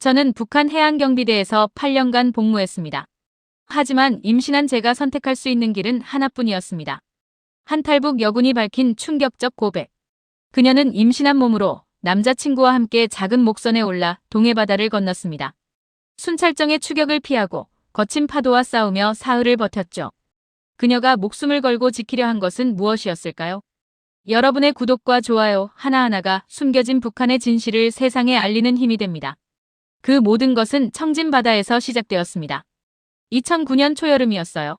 저는 북한 해안경비대에서 8년간 복무했습니다. 하지만 임신한 제가 선택할 수 있는 길은 하나뿐이었습니다. 한탈북 여군이 밝힌 충격적 고백. 그녀는 임신한 몸으로 남자친구와 함께 작은 목선에 올라 동해바다를 건넜습니다. 순찰정의 추격을 피하고 거친 파도와 싸우며 사흘을 버텼죠. 그녀가 목숨을 걸고 지키려 한 것은 무엇이었을까요? 여러분의 구독과 좋아요 하나하나가 숨겨진 북한의 진실을 세상에 알리는 힘이 됩니다. 그 모든 것은 청진바다에서 시작되었습니다. 2009년 초여름이었어요.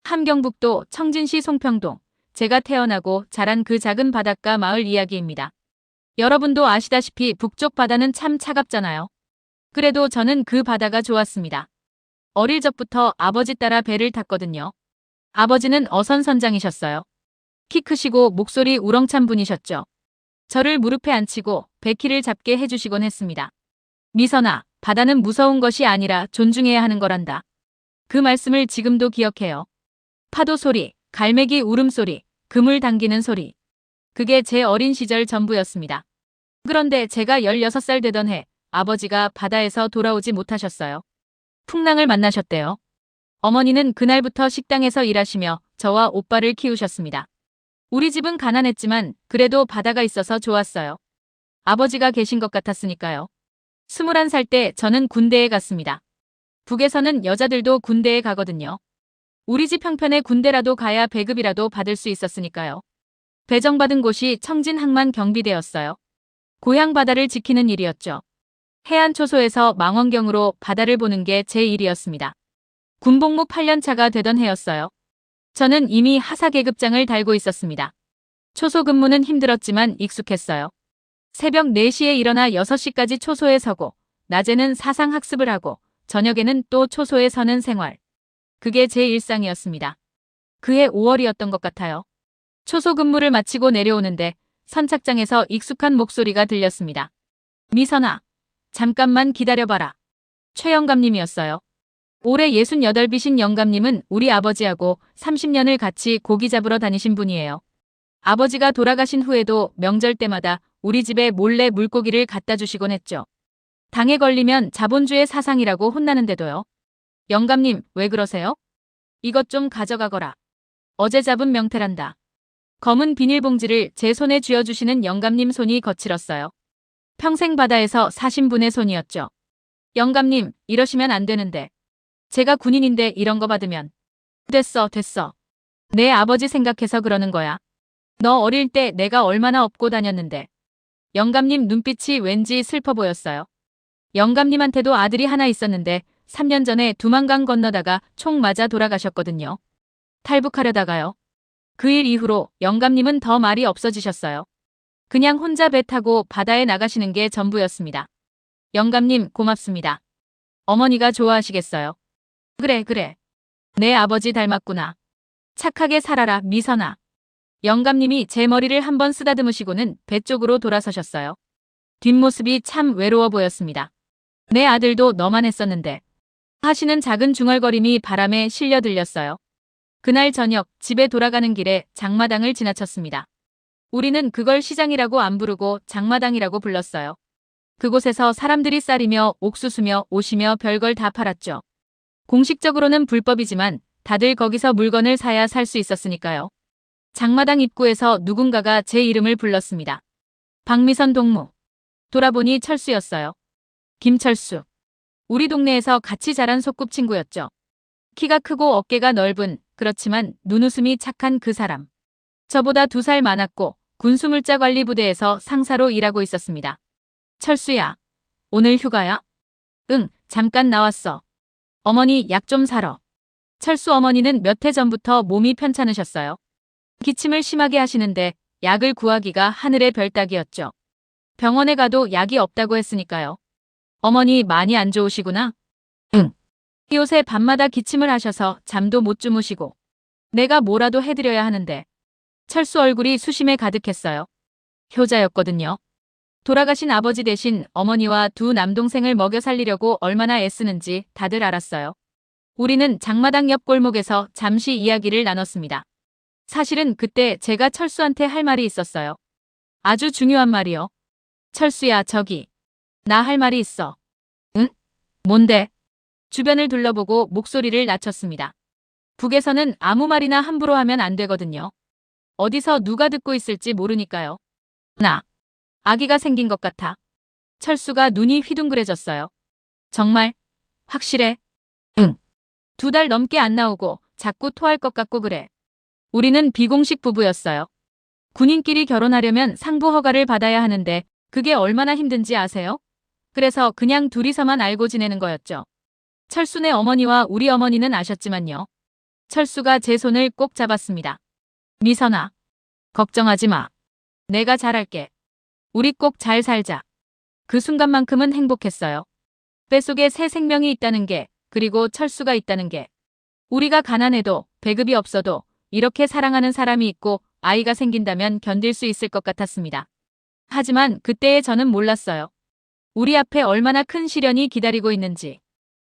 함경북도 청진시 송평동, 제가 태어나고 자란 그 작은 바닷가 마을 이야기입니다. 여러분도 아시다시피 북쪽 바다는 참 차갑잖아요. 그래도 저는 그 바다가 좋았습니다. 어릴 적부터 아버지 따라 배를 탔거든요. 아버지는 어선선장이셨어요. 키 크시고 목소리 우렁찬 분이셨죠. 저를 무릎에 앉히고 배키를 잡게 해주시곤 했습니다. 미선아, 바다는 무서운 것이 아니라 존중해야 하는 거란다. 그 말씀을 지금도 기억해요. 파도 소리, 갈매기 울음소리, 그물 당기는 소리. 그게 제 어린 시절 전부였습니다. 그런데 제가 16살 되던 해 아버지가 바다에서 돌아오지 못하셨어요. 풍랑을 만나셨대요. 어머니는 그날부터 식당에서 일하시며 저와 오빠를 키우셨습니다. 우리 집은 가난했지만 그래도 바다가 있어서 좋았어요. 아버지가 계신 것 같았으니까요. 21살 때 저는 군대에 갔습니다. 북에서는 여자들도 군대에 가거든요. 우리 집 형편에 군대라도 가야 배급이라도 받을 수 있었으니까요. 배정받은 곳이 청진항만경비대였어요. 고향 바다를 지키는 일이었죠. 해안초소에서 망원경으로 바다를 보는 게 제 일이었습니다. 군복무 8년차가 되던 해였어요. 저는 이미 하사 계급장을 달고 있었습니다. 초소 근무는 힘들었지만 익숙했어요. 새벽 4시에 일어나 6시까지 초소에 서고 낮에는 사상학습을 하고 저녁에는 또 초소에 서는 생활. 그게 제 일상이었습니다. 그해 5월이었던 것 같아요. 초소 근무를 마치고 내려오는데 선착장에서 익숙한 목소리가 들렸습니다. 미선아, 잠깐만 기다려봐라. 최 영감님이었어요. 올해 68이신 영감님은 우리 아버지하고 30년을 같이 고기 잡으러 다니신 분이에요. 아버지가 돌아가신 후에도 명절 때마다 우리 집에 몰래 물고기를 갖다 주시곤 했죠. 당에 걸리면 자본주의 사상이라고 혼나는데도요. 영감님, 왜 그러세요? 이것 좀 가져가거라. 어제 잡은 명태란다. 검은 비닐봉지를 제 손에 쥐어주시는 영감님 손이 거칠었어요. 평생 바다에서 사신 분의 손이었죠. 영감님, 이러시면 안 되는데. 제가 군인인데 이런 거 받으면. 됐어. 내 아버지 생각해서 그러는 거야. 너 어릴 때 내가 얼마나 업고 다녔는데. 영감님 눈빛이 왠지 슬퍼 보였어요. 영감님한테도 아들이 하나 있었는데 3년 전에 두만강 건너다가 총 맞아 돌아가셨거든요. 탈북하려다가요. 그 일 이후로 영감님은 더 말이 없어지셨어요. 그냥 혼자 배 타고 바다에 나가시는 게 전부였습니다. 영감님 고맙습니다. 어머니가 좋아하시겠어요. 그래. 내 아버지 닮았구나. 착하게 살아라 미선아. 영감님이 제 머리를 한번 쓰다듬으시고는 배 쪽으로 돌아서셨어요. 뒷모습이 참 외로워 보였습니다. 내 아들도 너만 했었는데 하시는 작은 중얼거림이 바람에 실려 들렸어요. 그날 저녁 집에 돌아가는 길에 장마당을 지나쳤습니다. 우리는 그걸 시장이라고 안 부르고 장마당이라고 불렀어요. 그곳에서 사람들이 쌀이며 옥수수며 옷이며 별걸 다 팔았죠. 공식적으로는 불법이지만 다들 거기서 물건을 사야 살 수 있었으니까요. 장마당 입구에서 누군가가 제 이름을 불렀습니다. 박미선 동무. 돌아보니 철수였어요. 김철수. 우리 동네에서 같이 자란 소꿉친구였죠. 키가 크고 어깨가 넓은 그렇지만 눈웃음이 착한 그 사람. 저보다 2살 많았고 군수물자관리부대에서 상사로 일하고 있었습니다. 철수야. 오늘 휴가야? 응, 잠깐 나왔어. 어머니 약 좀 사러. 철수 어머니는 몇 해 전부터 몸이 편찮으셨어요. 기침을 심하게 하시는데 약을 구하기가 하늘의 별 따기였죠. 병원에 가도 약이 없다고 했으니까요. 어머니 많이 안 좋으시구나? 응. 요새 밤마다 기침을 하셔서 잠도 못 주무시고. 내가 뭐라도 해드려야 하는데. 철수 얼굴이 수심에 가득했어요. 효자였거든요. 돌아가신 아버지 대신 어머니와 2 남동생을 먹여 살리려고 얼마나 애쓰는지 다들 알았어요. 우리는 장마당 옆 골목에서 잠시 이야기를 나눴습니다. 사실은 그때 제가 철수한테 할 말이 있었어요. 아주 중요한 말이요. 철수야, 저기. 나 할 말이 있어. 응? 뭔데? 주변을 둘러보고 목소리를 낮췄습니다. 북에서는 아무 말이나 함부로 하면 안 되거든요. 어디서 누가 듣고 있을지 모르니까요. 나, 아기가 생긴 것 같아. 철수가 눈이 휘둥그레졌어요. 정말? 확실해? 응. 2달 넘게 안 나오고 자꾸 토할 것 같고 그래. 우리는 비공식 부부였어요. 군인끼리 결혼하려면 상부 허가를 받아야 하는데 그게 얼마나 힘든지 아세요? 그래서 그냥 둘이서만 알고 지내는 거였죠. 철수네 어머니와 우리 어머니는 아셨지만요. 철수가 제 손을 꼭 잡았습니다. 미선아, 걱정하지 마. 내가 잘할게. 우리 꼭 잘 살자. 그 순간만큼은 행복했어요. 뱃속에 새 생명이 있다는 게, 그리고 철수가 있다는 게. 우리가 가난해도 배급이 없어도 이렇게 사랑하는 사람이 있고 아이가 생긴다면 견딜 수 있을 것 같았습니다. 하지만 그때의 저는 몰랐어요. 우리 앞에 얼마나 큰 시련이 기다리고 있는지.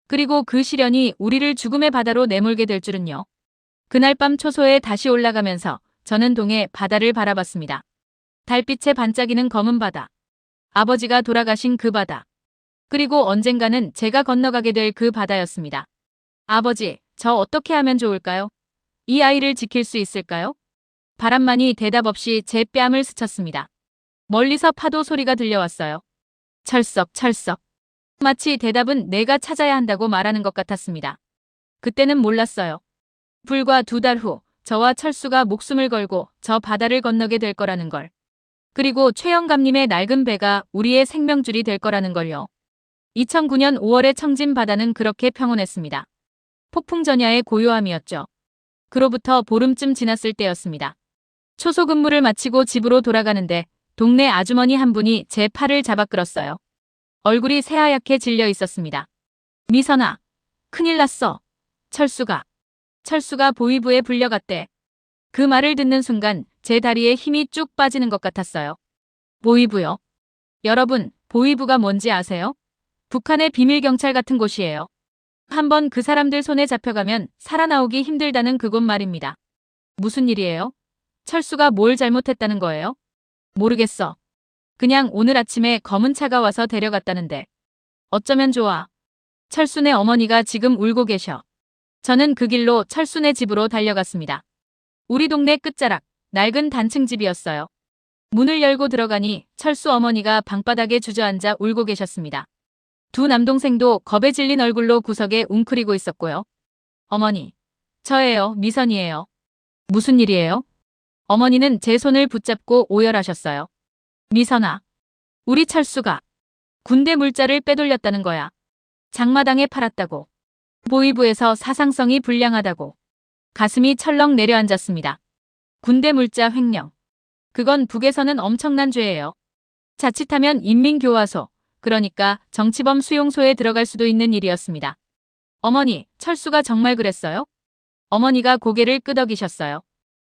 그리고 그 시련이 우리를 죽음의 바다로 내몰게 될 줄은요. 그날 밤 초소에 다시 올라가면서 저는 동해 바다를 바라봤습니다. 달빛에 반짝이는 검은 바다. 아버지가 돌아가신 그 바다. 그리고 언젠가는 제가 건너가게 될 그 바다였습니다. 아버지, 저 어떻게 하면 좋을까요? 이 아이를 지킬 수 있을까요? 바람만이 대답 없이 제 뺨을 스쳤습니다. 멀리서 파도 소리가 들려왔어요. 철썩, 철썩. 마치 대답은 내가 찾아야 한다고 말하는 것 같았습니다. 그때는 몰랐어요. 불과 2달 후 저와 철수가 목숨을 걸고 저 바다를 건너게 될 거라는 걸. 그리고 최영감님의 낡은 배가 우리의 생명줄이 될 거라는 걸요. 2009년 5월의 청진 바다는 그렇게 평온했습니다. 폭풍전야의 고요함이었죠. 그로부터 보름쯤 지났을 때였습니다. 초소 근무를 마치고 집으로 돌아가는데 동네 아주머니 한 분이 제 팔을 잡아 끌었어요. 얼굴이 새하얗게 질려 있었습니다. 미선아, 큰일 났어. 철수가 보위부에 불려갔대. 그 말을 듣는 순간 제 다리에 힘이 쭉 빠지는 것 같았어요. 보위부요? 여러분, 보위부가 뭔지 아세요? 북한의 비밀경찰 같은 곳이에요. 한번 그 사람들 손에 잡혀가면 살아나오기 힘들다는 그곳 말입니다. 무슨 일이에요? 철수가 뭘 잘못했다는 거예요? 모르겠어. 그냥 오늘 아침에 검은 차가 와서 데려갔다는데. 어쩌면 좋아. 철수네 어머니가 지금 울고 계셔. 저는 그 길로 철수네 집으로 달려갔습니다. 우리 동네 끝자락, 낡은 단층 집이었어요. 문을 열고 들어가니 철수 어머니가 방바닥에 주저앉아 울고 계셨습니다. 2 남동생도 겁에 질린 얼굴로 구석에 웅크리고 있었고요. 어머니, 저예요, 미선이에요. 무슨 일이에요? 어머니는 제 손을 붙잡고 오열하셨어요. 미선아, 우리 철수가 군대 물자를 빼돌렸다는 거야. 장마당에 팔았다고. 보위부에서 사상성이 불량하다고. 가슴이 철렁 내려앉았습니다. 군대 물자 횡령. 그건 북에서는 엄청난 죄예요. 자칫하면 인민교화소, 그러니까 정치범 수용소에 들어갈 수도 있는 일이었습니다. 어머니, 철수가 정말 그랬어요? 어머니가 고개를 끄덕이셨어요.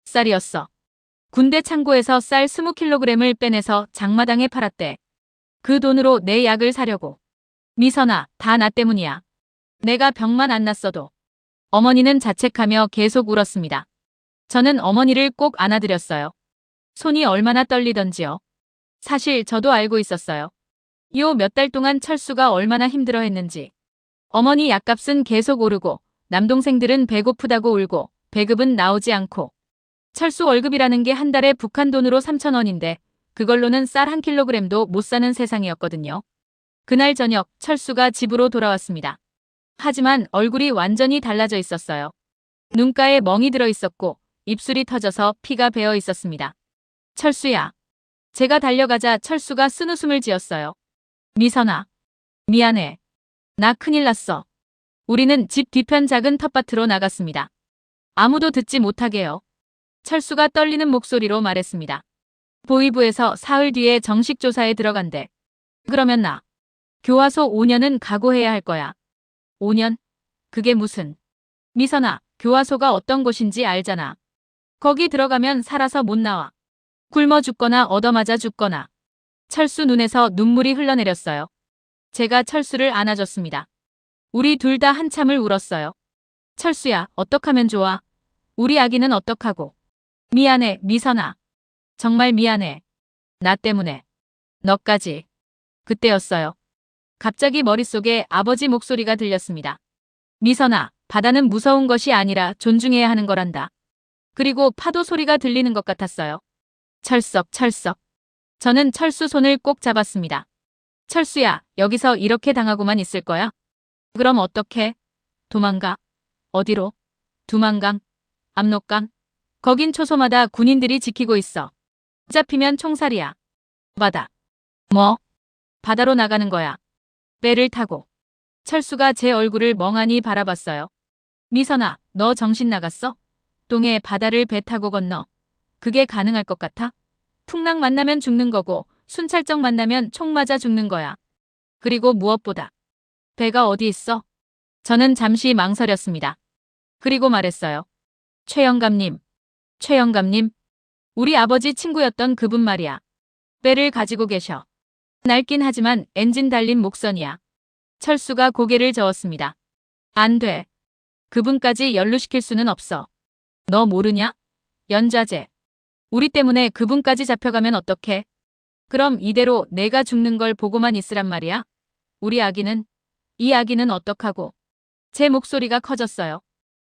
쌀이었어. 군대 창고에서 쌀 20kg을 빼내서 장마당에 팔았대. 그 돈으로 내 약을 사려고. 미선아, 다 나 때문이야. 내가 병만 안 났어도. 어머니는 자책하며 계속 울었습니다. 저는 어머니를 꼭 안아드렸어요. 손이 얼마나 떨리던지요. 사실 저도 알고 있었어요. 요 몇 달 동안 철수가 얼마나 힘들어했는지. 어머니 약값은 계속 오르고 남동생들은 배고프다고 울고 배급은 나오지 않고. 철수 월급이라는 게 한 달에 북한 돈으로 3,000원인데 그걸로는 쌀 1kg도 못 사는 세상이었거든요. 그날 저녁 철수가 집으로 돌아왔습니다. 하지만 얼굴이 완전히 달라져 있었어요. 눈가에 멍이 들어 있었고 입술이 터져서 피가 배어 있었습니다. 철수야. 제가 달려가자 철수가 쓴웃음을 지었어요. 미선아. 미안해. 나 큰일 났어. 우리는 집 뒤편 작은 텃밭으로 나갔습니다. 아무도 듣지 못하게요. 철수가 떨리는 목소리로 말했습니다. 보위부에서 사흘 뒤에 정식 조사에 들어간대. 그러면 나 교화소 5년은 각오해야 할 거야. 5년? 그게 무슨. 미선아, 교화소가 어떤 곳인지 알잖아. 거기 들어가면 살아서 못 나와. 굶어 죽거나 얻어맞아 죽거나. 철수 눈에서 눈물이 흘러내렸어요. 제가 철수를 안아줬습니다. 우리 둘 다 한참을 울었어요. 철수야, 어떡하면 좋아? 우리 아기는 어떡하고. 미안해, 미선아. 정말 미안해. 나 때문에. 너까지. 그때였어요. 갑자기 머릿속에 아버지 목소리가 들렸습니다. 미선아, 바다는 무서운 것이 아니라 존중해야 하는 거란다. 그리고 파도 소리가 들리는 것 같았어요. 철썩, 철썩. 저는 철수 손을 꼭 잡았습니다. 철수야, 여기서 이렇게 당하고만 있을 거야? 그럼 어떡해? 도망가. 어디로? 두만강, 압록강. 거긴 초소마다 군인들이 지키고 있어. 잡히면 총살이야. 바다. 뭐? 바다로 나가는 거야. 배를 타고. 철수가 제 얼굴을 멍하니 바라봤어요. 미선아, 너 정신 나갔어? 동해 바다를 배 타고 건너. 그게 가능할 것 같아? 풍랑 만나면 죽는 거고 순찰정 만나면 총 맞아 죽는 거야. 그리고 무엇보다. 배가 어디 있어? 저는 잠시 망설였습니다. 그리고 말했어요. 최영감님. 최영감님. 우리 아버지 친구였던 그분 말이야. 배를 가지고 계셔. 낡긴 하지만 엔진 달린 목선이야. 철수가 고개를 저었습니다. 안 돼. 그분까지 연루시킬 수는 없어. 너 모르냐? 연좌제. 우리 때문에 그분까지 잡혀가면 어떡해? 그럼 이대로 내가 죽는 걸 보고만 있으란 말이야? 우리 아기는? 이 아기는 어떡하고? 제 목소리가 커졌어요.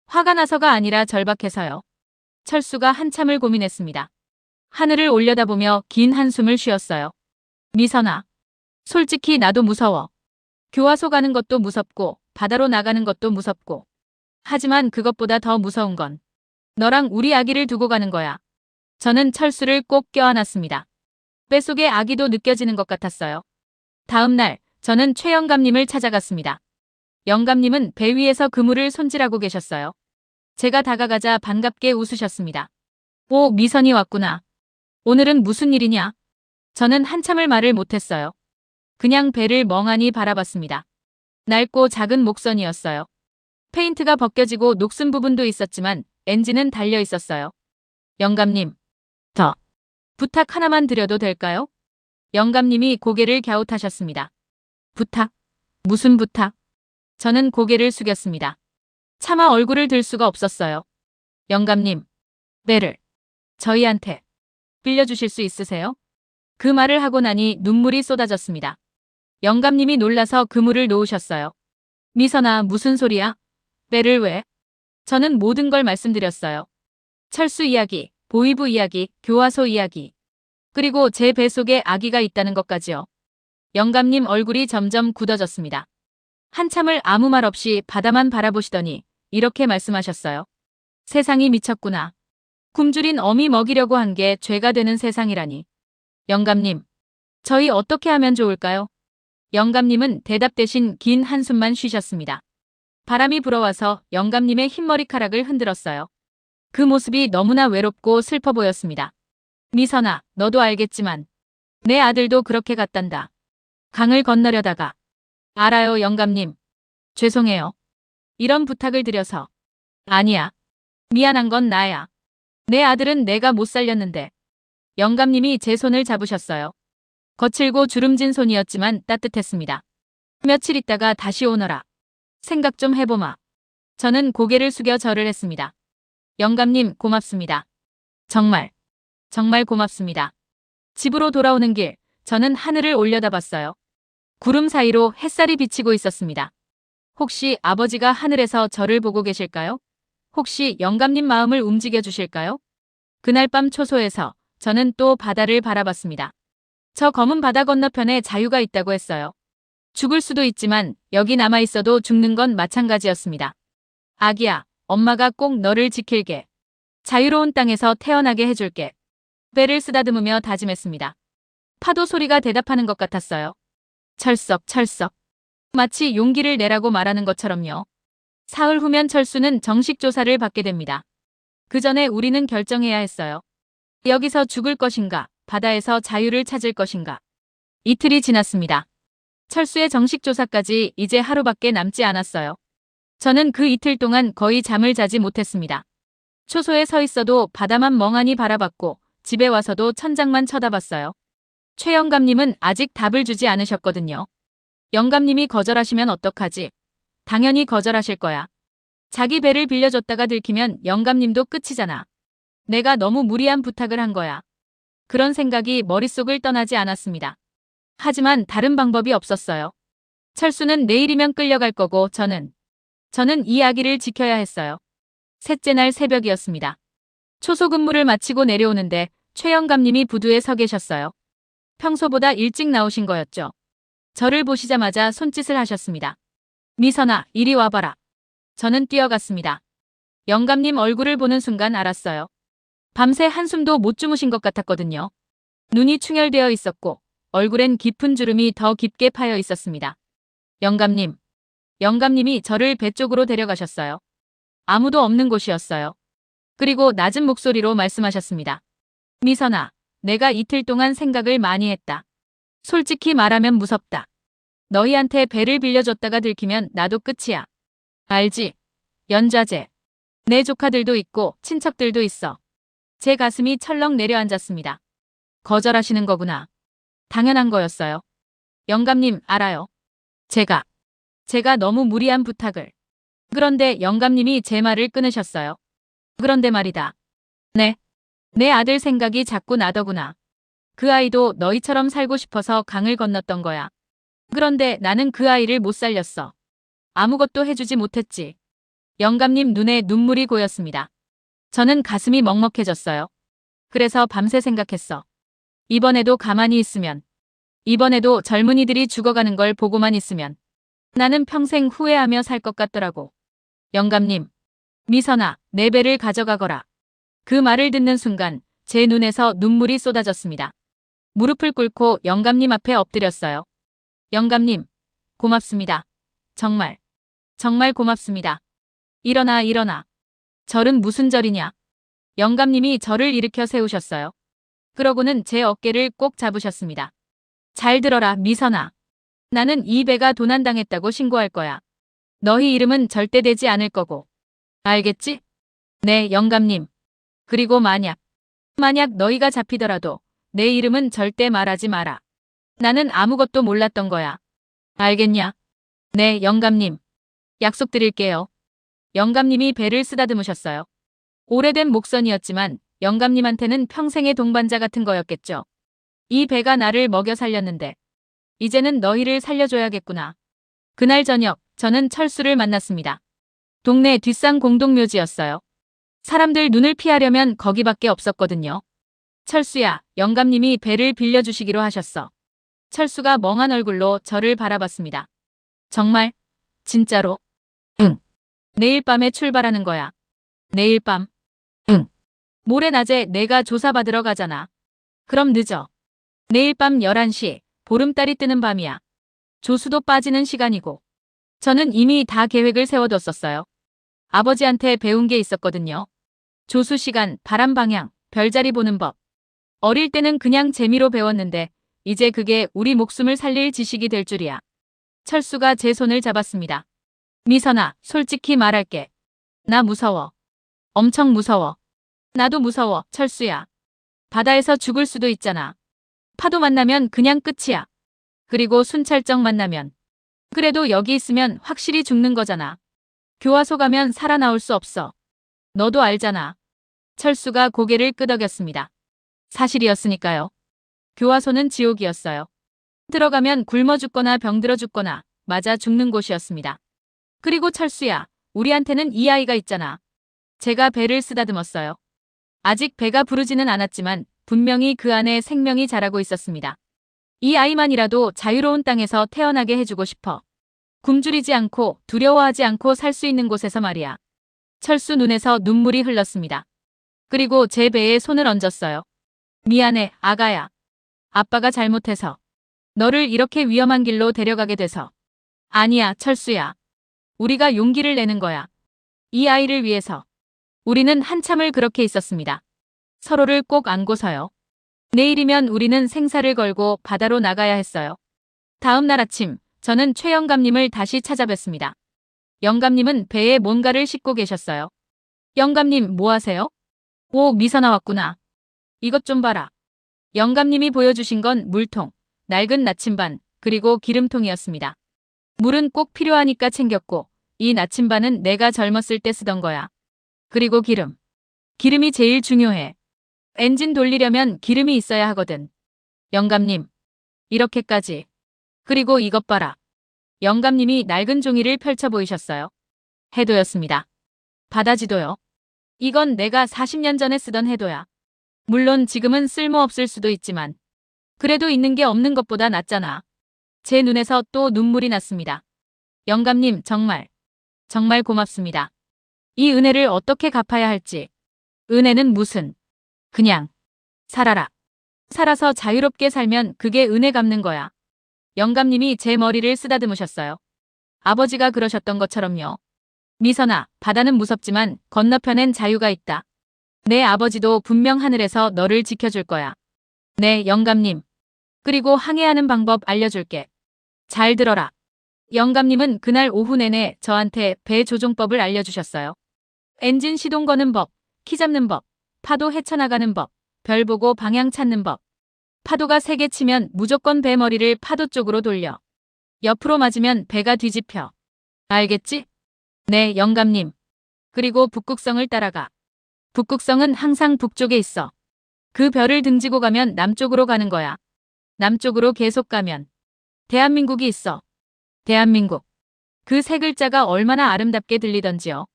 화가 나서가 아니라 절박해서요. 철수가 한참을 고민했습니다. 하늘을 올려다보며 긴 한숨을 쉬었어요. 미선아. 솔직히 나도 무서워. 교화소 가는 것도 무섭고 바다로 나가는 것도 무섭고. 하지만 그것보다 더 무서운 건 너랑 우리 아기를 두고 가는 거야. 저는 철수를 꼭 껴안았습니다. 뱃속에 아기도 느껴지는 것 같았어요. 다음 날 저는 최 영감님을 찾아갔습니다. 영감님은 배 위에서 그물을 손질하고 계셨어요. 제가 다가가자 반갑게 웃으셨습니다. 오, 미선이 왔구나. 오늘은 무슨 일이냐? 저는 한참을 말을 못했어요. 그냥 배를 멍하니 바라봤습니다. 낡고 작은 목선이었어요. 페인트가 벗겨지고 녹슨 부분도 있었지만 엔진은 달려 있었어요. 영감님, 더 부탁 하나만 드려도 될까요? 영감님이 고개를 갸웃하셨습니다. 부탁? 무슨 부탁? 저는 고개를 숙였습니다. 차마 얼굴을 들 수가 없었어요. 영감님, 배를 저희한테 빌려주실 수 있으세요? 그 말을 하고 나니 눈물이 쏟아졌습니다. 영감님이 놀라서 그물을 놓으셨어요. 미선아, 무슨 소리야? 배를 왜? 저는 모든 걸 말씀드렸어요. 철수 이야기, 보위부 이야기, 교화소 이야기. 그리고 제 뱃속에 아기가 있다는 것까지요. 영감님 얼굴이 점점 굳어졌습니다. 한참을 아무 말 없이 바다만 바라보시더니 이렇게 말씀하셨어요. 세상이 미쳤구나. 굶주린 어미 먹이려고 한 게 죄가 되는 세상이라니. 영감님, 저희 어떻게 하면 좋을까요? 영감님은 대답 대신 긴 한숨만 쉬셨습니다. 바람이 불어와서 영감님의 흰머리카락을 흔들었어요. 그 모습이 너무나 외롭고 슬퍼 보였습니다. 미선아, 너도 알겠지만 내 아들도 그렇게 갔단다. 강을 건너려다가. 알아요, 영감님. 죄송해요. 이런 부탁을 드려서. 아니야. 미안한 건 나야. 내 아들은 내가 못 살렸는데. 영감님이 제 손을 잡으셨어요. 거칠고 주름진 손이었지만 따뜻했습니다. 며칠 있다가 다시 오너라. 생각 좀 해보마. 저는 고개를 숙여 절을 했습니다. 영감님, 고맙습니다. 정말 고맙습니다. 집으로 돌아오는 길, 저는 하늘을 올려다봤어요. 구름 사이로 햇살이 비치고 있었습니다. 혹시 아버지가 하늘에서 저를 보고 계실까요? 혹시 영감님 마음을 움직여 주실까요? 그날 밤 초소에서 저는 또 바다를 바라봤습니다. 저 검은 바다 건너편에 자유가 있다고 했어요. 죽을 수도 있지만 여기 남아있어도 죽는 건 마찬가지였습니다. 아기야, 엄마가 꼭 너를 지킬게. 자유로운 땅에서 태어나게 해줄게. 배를 쓰다듬으며 다짐했습니다. 파도 소리가 대답하는 것 같았어요. 철썩, 철썩. 마치 용기를 내라고 말하는 것처럼요. 사흘 후면 철수는 정식 조사를 받게 됩니다. 그 전에 우리는 결정해야 했어요. 여기서 죽을 것인가, 바다에서 자유를 찾을 것인가. 이틀이 지났습니다. 철수의 정식 조사까지 이제 하루밖에 남지 않았어요. 저는 그 이틀 동안 거의 잠을 자지 못했습니다. 초소에 서 있어도 바다만 멍하니 바라봤고 집에 와서도 천장만 쳐다봤어요. 최 영감님은 아직 답을 주지 않으셨거든요. 영감님이 거절하시면 어떡하지? 당연히 거절하실 거야. 자기 배를 빌려줬다가 들키면 영감님도 끝이잖아. 내가 너무 무리한 부탁을 한 거야. 그런 생각이 머릿속을 떠나지 않았습니다. 하지만 다른 방법이 없었어요. 철수는 내일이면 끌려갈 거고 저는 이 아기를 지켜야 했어요. 셋째 날 새벽이었습니다. 초소 근무를 마치고 내려오는데 최 영감님이 부두에 서 계셨어요. 평소보다 일찍 나오신 거였죠. 저를 보시자마자 손짓을 하셨습니다. 미선아, 이리 와봐라. 저는 뛰어갔습니다. 영감님 얼굴을 보는 순간 알았어요. 밤새 한숨도 못 주무신 것 같았거든요. 눈이 충혈되어 있었고 얼굴엔 깊은 주름이 더 깊게 파여 있었습니다. 영감님. 영감님이 저를 배 쪽으로 데려가셨어요. 아무도 없는 곳이었어요. 그리고 낮은 목소리로 말씀하셨습니다. 미선아, 내가 이틀 동안 생각을 많이 했다. 솔직히 말하면 무섭다. 너희한테 배를 빌려줬다가 들키면 나도 끝이야. 알지? 연좌제. 내 조카들도 있고 친척들도 있어. 제 가슴이 철렁 내려앉았습니다. 거절하시는 거구나. 당연한 거였어요. 영감님, 알아요. 제가 너무 무리한 부탁을. 그런데 영감님이 제 말을 끊으셨어요. 그런데 말이다. 네. 내 아들 생각이 자꾸 나더구나. 그 아이도 너희처럼 살고 싶어서 강을 건넜던 거야. 그런데 나는 그 아이를 못 살렸어. 아무것도 해주지 못했지. 영감님 눈에 눈물이 고였습니다. 저는 가슴이 먹먹해졌어요. 그래서 밤새 생각했어. 이번에도 가만히 있으면, 이번에도 젊은이들이 죽어가는 걸 보고만 있으면 나는 평생 후회하며 살 것 같더라고. 영감님, 미선아, 내 배를 가져가거라. 그 말을 듣는 순간 제 눈에서 눈물이 쏟아졌습니다. 무릎을 꿇고 영감님 앞에 엎드렸어요. 영감님, 고맙습니다. 정말, 정말 고맙습니다. 일어나, 일어나. 절은 무슨 절이냐? 영감님이 저를 일으켜 세우셨어요. 그러고는 제 어깨를 꼭 잡으셨습니다. 잘 들어라, 미선아. 나는 이 배가 도난당했다고 신고할 거야. 너희 이름은 절대 되지 않을 거고. 알겠지? 네, 영감님. 그리고 만약 너희가 잡히더라도 내 이름은 절대 말하지 마라. 나는 아무것도 몰랐던 거야. 알겠냐? 네, 영감님. 약속드릴게요. 영감님이 배를 쓰다듬으셨어요. 오래된 목선이었지만 영감님한테는 평생의 동반자 같은 거였겠죠. 이 배가 나를 먹여 살렸는데 이제는 너희를 살려줘야겠구나. 그날 저녁 저는 철수를 만났습니다. 동네 뒷산 공동묘지였어요. 사람들 눈을 피하려면 거기밖에 없었거든요. 철수야, 영감님이 배를 빌려주시기로 하셨어. 철수가 멍한 얼굴로 저를 바라봤습니다. 정말? 진짜로? 응. 내일 밤에 출발하는 거야. 내일 밤? 응. 모레 낮에 내가 조사받으러 가잖아. 그럼 늦어. 내일 밤 11시, 보름달이 뜨는 밤이야. 조수도 빠지는 시간이고. 저는 이미 다 계획을 세워뒀었어요. 아버지한테 배운 게 있었거든요. 조수 시간, 바람 방향, 별자리 보는 법. 어릴 때는 그냥 재미로 배웠는데 이제 그게 우리 목숨을 살릴 지식이 될 줄이야. 철수가 제 손을 잡았습니다. 미선아, 솔직히 말할게. 나 무서워. 엄청 무서워. 나도 무서워, 철수야. 바다에서 죽을 수도 있잖아. 파도 만나면 그냥 끝이야. 그리고 순찰정 만나면. 그래도 여기 있으면 확실히 죽는 거잖아. 교화소 가면 살아나올 수 없어. 너도 알잖아. 철수가 고개를 끄덕였습니다. 사실이었으니까요. 교화소는 지옥이었어요. 들어가면 굶어 죽거나 병들어 죽거나 맞아 죽는 곳이었습니다. 그리고 철수야, 우리한테는 이 아이가 있잖아. 제가 배를 쓰다듬었어요. 아직 배가 부르지는 않았지만 분명히 그 안에 생명이 자라고 있었습니다. 이 아이만이라도 자유로운 땅에서 태어나게 해주고 싶어. 굶주리지 않고 두려워하지 않고 살 수 있는 곳에서 말이야. 철수 눈에서 눈물이 흘렀습니다. 그리고 제 배에 손을 얹었어요. 미안해, 아가야. 아빠가 잘못해서. 너를 이렇게 위험한 길로 데려가게 돼서. 아니야, 철수야. 우리가 용기를 내는 거야. 이 아이를 위해서. 우리는 한참을 그렇게 있었습니다. 서로를 꼭 안고서요. 내일이면 우리는 생사를 걸고 바다로 나가야 했어요. 다음 날 아침, 저는 최 영감님을 다시 찾아뵀습니다. 영감님은 배에 뭔가를 싣고 계셨어요. 영감님, 뭐 하세요? 오, 미선아 왔구나. 이것 좀 봐라. 영감님이 보여주신 건 물통, 낡은 나침반, 그리고 기름통이었습니다. 물은 꼭 필요하니까 챙겼고, 이 나침반은 내가 젊었을 때 쓰던 거야. 그리고 기름. 기름이 제일 중요해. 엔진 돌리려면 기름이 있어야 하거든. 영감님. 이렇게까지. 그리고 이것 봐라. 영감님이 낡은 종이를 펼쳐 보이셨어요. 해도였습니다. 바다지도요. 이건 내가 40년 전에 쓰던 해도야. 물론 지금은 쓸모없을 수도 있지만 그래도 있는 게 없는 것보다 낫잖아. 제 눈에서 또 눈물이 났습니다. 영감님 정말 고맙습니다. 이 은혜를 어떻게 갚아야 할지. 은혜는 무슨. 그냥 살아라. 살아서 자유롭게 살면 그게 은혜 갚는 거야. 영감님이 제 머리를 쓰다듬으셨어요. 아버지가 그러셨던 것처럼요. 미선아, 바다는 무섭지만 건너편엔 자유가 있다. 내 아버지도 분명 하늘에서 너를 지켜줄 거야. 네, 영감님. 그리고 항해하는 방법 알려줄게. 잘 들어라. 영감님은 그날 오후 내내 저한테 배 조종법을 알려주셨어요. 엔진 시동 거는 법, 키 잡는 법, 파도 헤쳐나가는 법, 별 보고 방향 찾는 법. 파도가 세게 치면 무조건 배 머리를 파도 쪽으로 돌려. 옆으로 맞으면 배가 뒤집혀. 알겠지? 네, 영감님. 그리고 북극성을 따라가. 북극성은 항상 북쪽에 있어. 그 별을 등지고 가면 남쪽으로 가는 거야. 남쪽으로 계속 가면 대한민국이 있어. 대한민국. 그 세 글자가 얼마나 아름답게 들리던지요.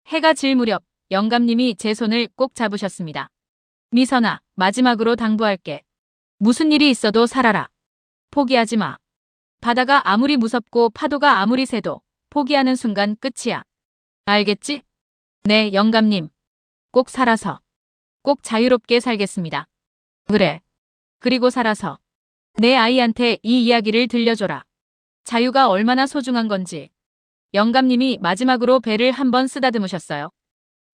해가 질 무렵 영감님이 제 손을 꼭 잡으셨습니다. 미선아, 마지막으로 당부할게. 무슨 일이 있어도 살아라. 포기하지 마. 바다가 아무리 무섭고 파도가 아무리 세도 포기하는 순간 끝이야. 알겠지? 네, 영감님. 꼭 살아서. 꼭 자유롭게 살겠습니다. 그래. 그리고 살아서. 내 아이한테 이 이야기를 들려줘라. 자유가 얼마나 소중한 건지. 영감님이 마지막으로 배를 한번 쓰다듬으셨어요.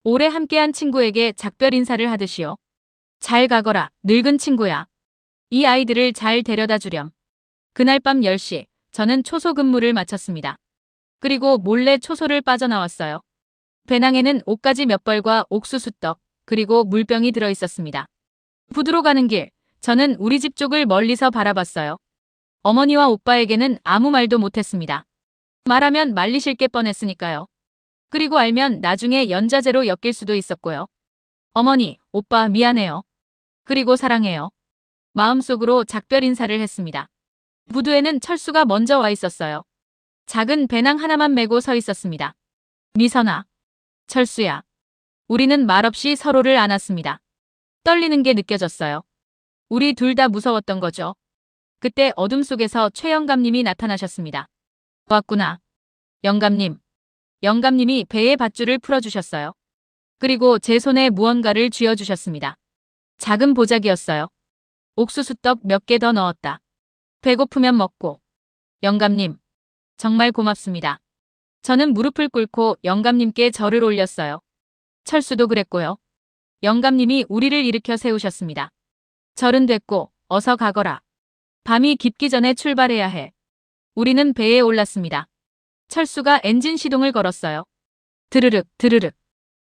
오래 함께한 친구에게 작별 인사를 하듯이요. 잘 가거라, 늙은 친구야. 이 아이들을 잘 데려다 주렴. 그날 밤 10시, 저는 초소 근무를 마쳤습니다. 그리고 몰래 초소를 빠져나왔어요. 배낭에는 옷가지 몇 벌과 옥수수떡, 그리고 물병이 들어있었습니다. 부두로 가는 길, 저는 우리 집 쪽을 멀리서 바라봤어요. 어머니와 오빠에게는 아무 말도 못했습니다. 말하면 말리실 게 뻔했으니까요. 그리고 알면 나중에 연좌제로 엮일 수도 있었고요. 어머니, 오빠 미안해요. 그리고 사랑해요. 마음속으로 작별 인사를 했습니다. 부두에는 철수가 먼저 와 있었어요. 작은 배낭 하나만 메고 서 있었습니다. 미선아. 철수야. 우리는 말없이 서로를 안았습니다. 떨리는 게 느껴졌어요. 우리 둘 다 무서웠던 거죠. 그때 어둠 속에서 최 영감님이 나타나셨습니다. 왔구나. 영감님. 영감님이 배의 밧줄을 풀어주셨어요. 그리고 제 손에 무언가를 쥐어주셨습니다. 작은 보자기였어요. 옥수수떡 몇 개 더 넣었다. 배고프면 먹고. 영감님. 정말 고맙습니다. 저는 무릎을 꿇고 영감님께 절을 올렸어요. 철수도 그랬고요. 영감님이 우리를 일으켜 세우셨습니다. 절은 됐고 어서 가거라. 밤이 깊기 전에 출발해야 해. 우리는 배에 올랐습니다. 철수가 엔진 시동을 걸었어요. 드르륵 드르륵.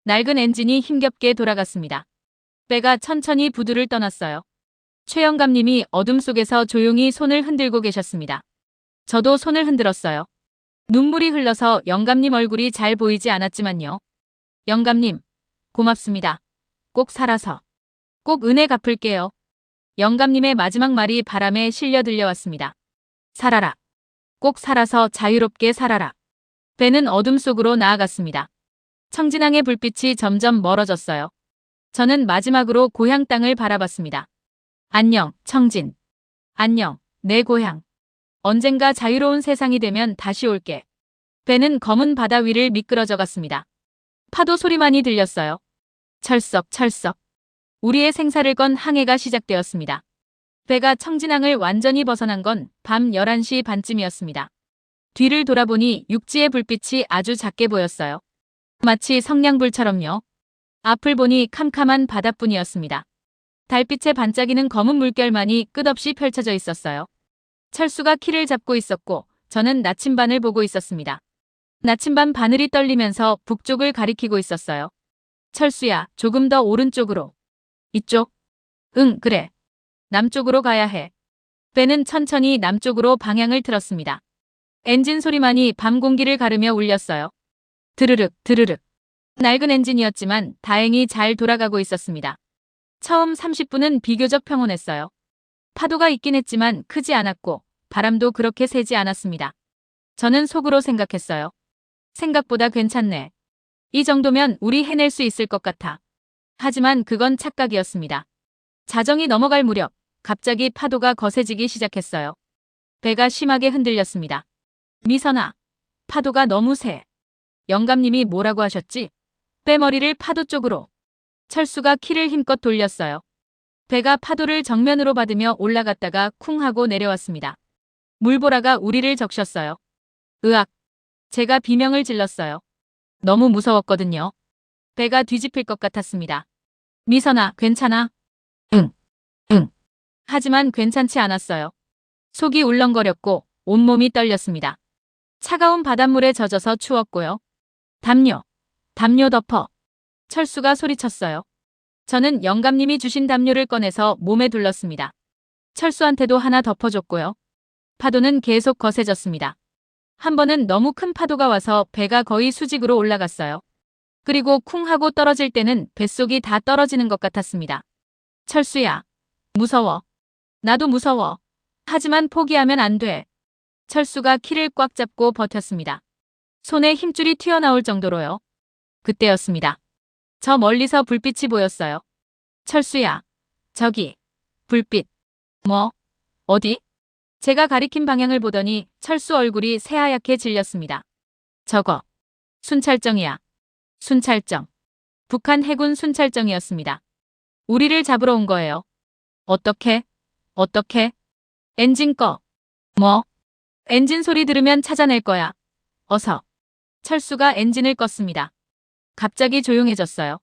낡은 엔진이 힘겹게 돌아갔습니다. 배가 천천히 부두를 떠났어요. 최 영감님이 어둠 속에서 조용히 손을 흔들고 계셨습니다. 저도 손을 흔들었어요. 눈물이 흘러서 영감님 얼굴이 잘 보이지 않았지만요. 영감님, 고맙습니다. 꼭 살아서. 꼭 은혜 갚을게요. 영감님의 마지막 말이 바람에 실려 들려왔습니다. 살아라. 꼭 살아서 자유롭게 살아라. 배는 어둠 속으로 나아갔습니다. 청진항의 불빛이 점점 멀어졌어요. 저는 마지막으로 고향 땅을 바라봤습니다. 안녕, 청진. 안녕, 내 고향. 언젠가 자유로운 세상이 되면 다시 올게. 배는 검은 바다 위를 미끄러져 갔습니다. 파도 소리만이 들렸어요. 철썩, 철썩. 우리의 생사를 건 항해가 시작되었습니다. 배가 청진항을 완전히 벗어난 건 밤 11시 반쯤이었습니다. 뒤를 돌아보니 육지의 불빛이 아주 작게 보였어요. 마치 성냥불처럼요. 앞을 보니 캄캄한 바다뿐이었습니다. 달빛에 반짝이는 검은 물결만이 끝없이 펼쳐져 있었어요. 철수가 키를 잡고 있었고 저는 나침반을 보고 있었습니다. 나침반 바늘이 떨리면서 북쪽을 가리키고 있었어요. 철수야, 조금 더 오른쪽으로. 이쪽? 응, 그래. 남쪽으로 가야 해. 배는 천천히 남쪽으로 방향을 틀었습니다. 엔진 소리만이 밤 공기를 가르며 울렸어요. 드르륵, 드르륵. 낡은 엔진이었지만 다행히 잘 돌아가고 있었습니다. 처음 30분은 비교적 평온했어요. 파도가 있긴 했지만 크지 않았고 바람도 그렇게 세지 않았습니다. 저는 속으로 생각했어요. 생각보다 괜찮네. 이 정도면 우리 해낼 수 있을 것 같아. 하지만 그건 착각이었습니다. 자정이 넘어갈 무렵 갑자기 파도가 거세지기 시작했어요. 배가 심하게 흔들렸습니다. 미선아, 파도가 너무 세. 영감님이 뭐라고 하셨지? 빼머리를 파도 쪽으로. 철수가 키를 힘껏 돌렸어요. 배가 파도를 정면으로 받으며 올라갔다가 쿵 하고 내려왔습니다. 물보라가 우리를 적셨어요. 으악. 제가 비명을 질렀어요. 너무 무서웠거든요. 배가 뒤집힐 것 같았습니다. 미선아, 괜찮아? 응. 응. 하지만 괜찮지 않았어요. 속이 울렁거렸고 온몸이 떨렸습니다. 차가운 바닷물에 젖어서 추웠고요. 담요. 담요 덮어. 철수가 소리쳤어요. 저는 영감님이 주신 담요를 꺼내서 몸에 둘렀습니다. 철수한테도 하나 덮어줬고요. 파도는 계속 거세졌습니다. 한 번은 너무 큰 파도가 와서 배가 거의 수직으로 올라갔어요. 그리고 쿵 하고 떨어질 때는 뱃속이 다 떨어지는 것 같았습니다. 철수야. 무서워. 나도 무서워. 하지만 포기하면 안 돼. 철수가 키를 꽉 잡고 버텼습니다. 손에 힘줄이 튀어나올 정도로요. 그때였습니다. 저 멀리서 불빛이 보였어요. 철수야. 저기. 불빛. 뭐? 어디? 제가 가리킨 방향을 보더니 철수 얼굴이 새하얗게 질렸습니다. 저거. 순찰정이야. 순찰정. 북한 해군 순찰정이었습니다. 우리를 잡으러 온 거예요. 어떻게? 어떻게? 엔진 꺼. 뭐? 엔진 소리 들으면 찾아낼 거야. 어서. 철수가 엔진을 껐습니다. 갑자기 조용해졌어요.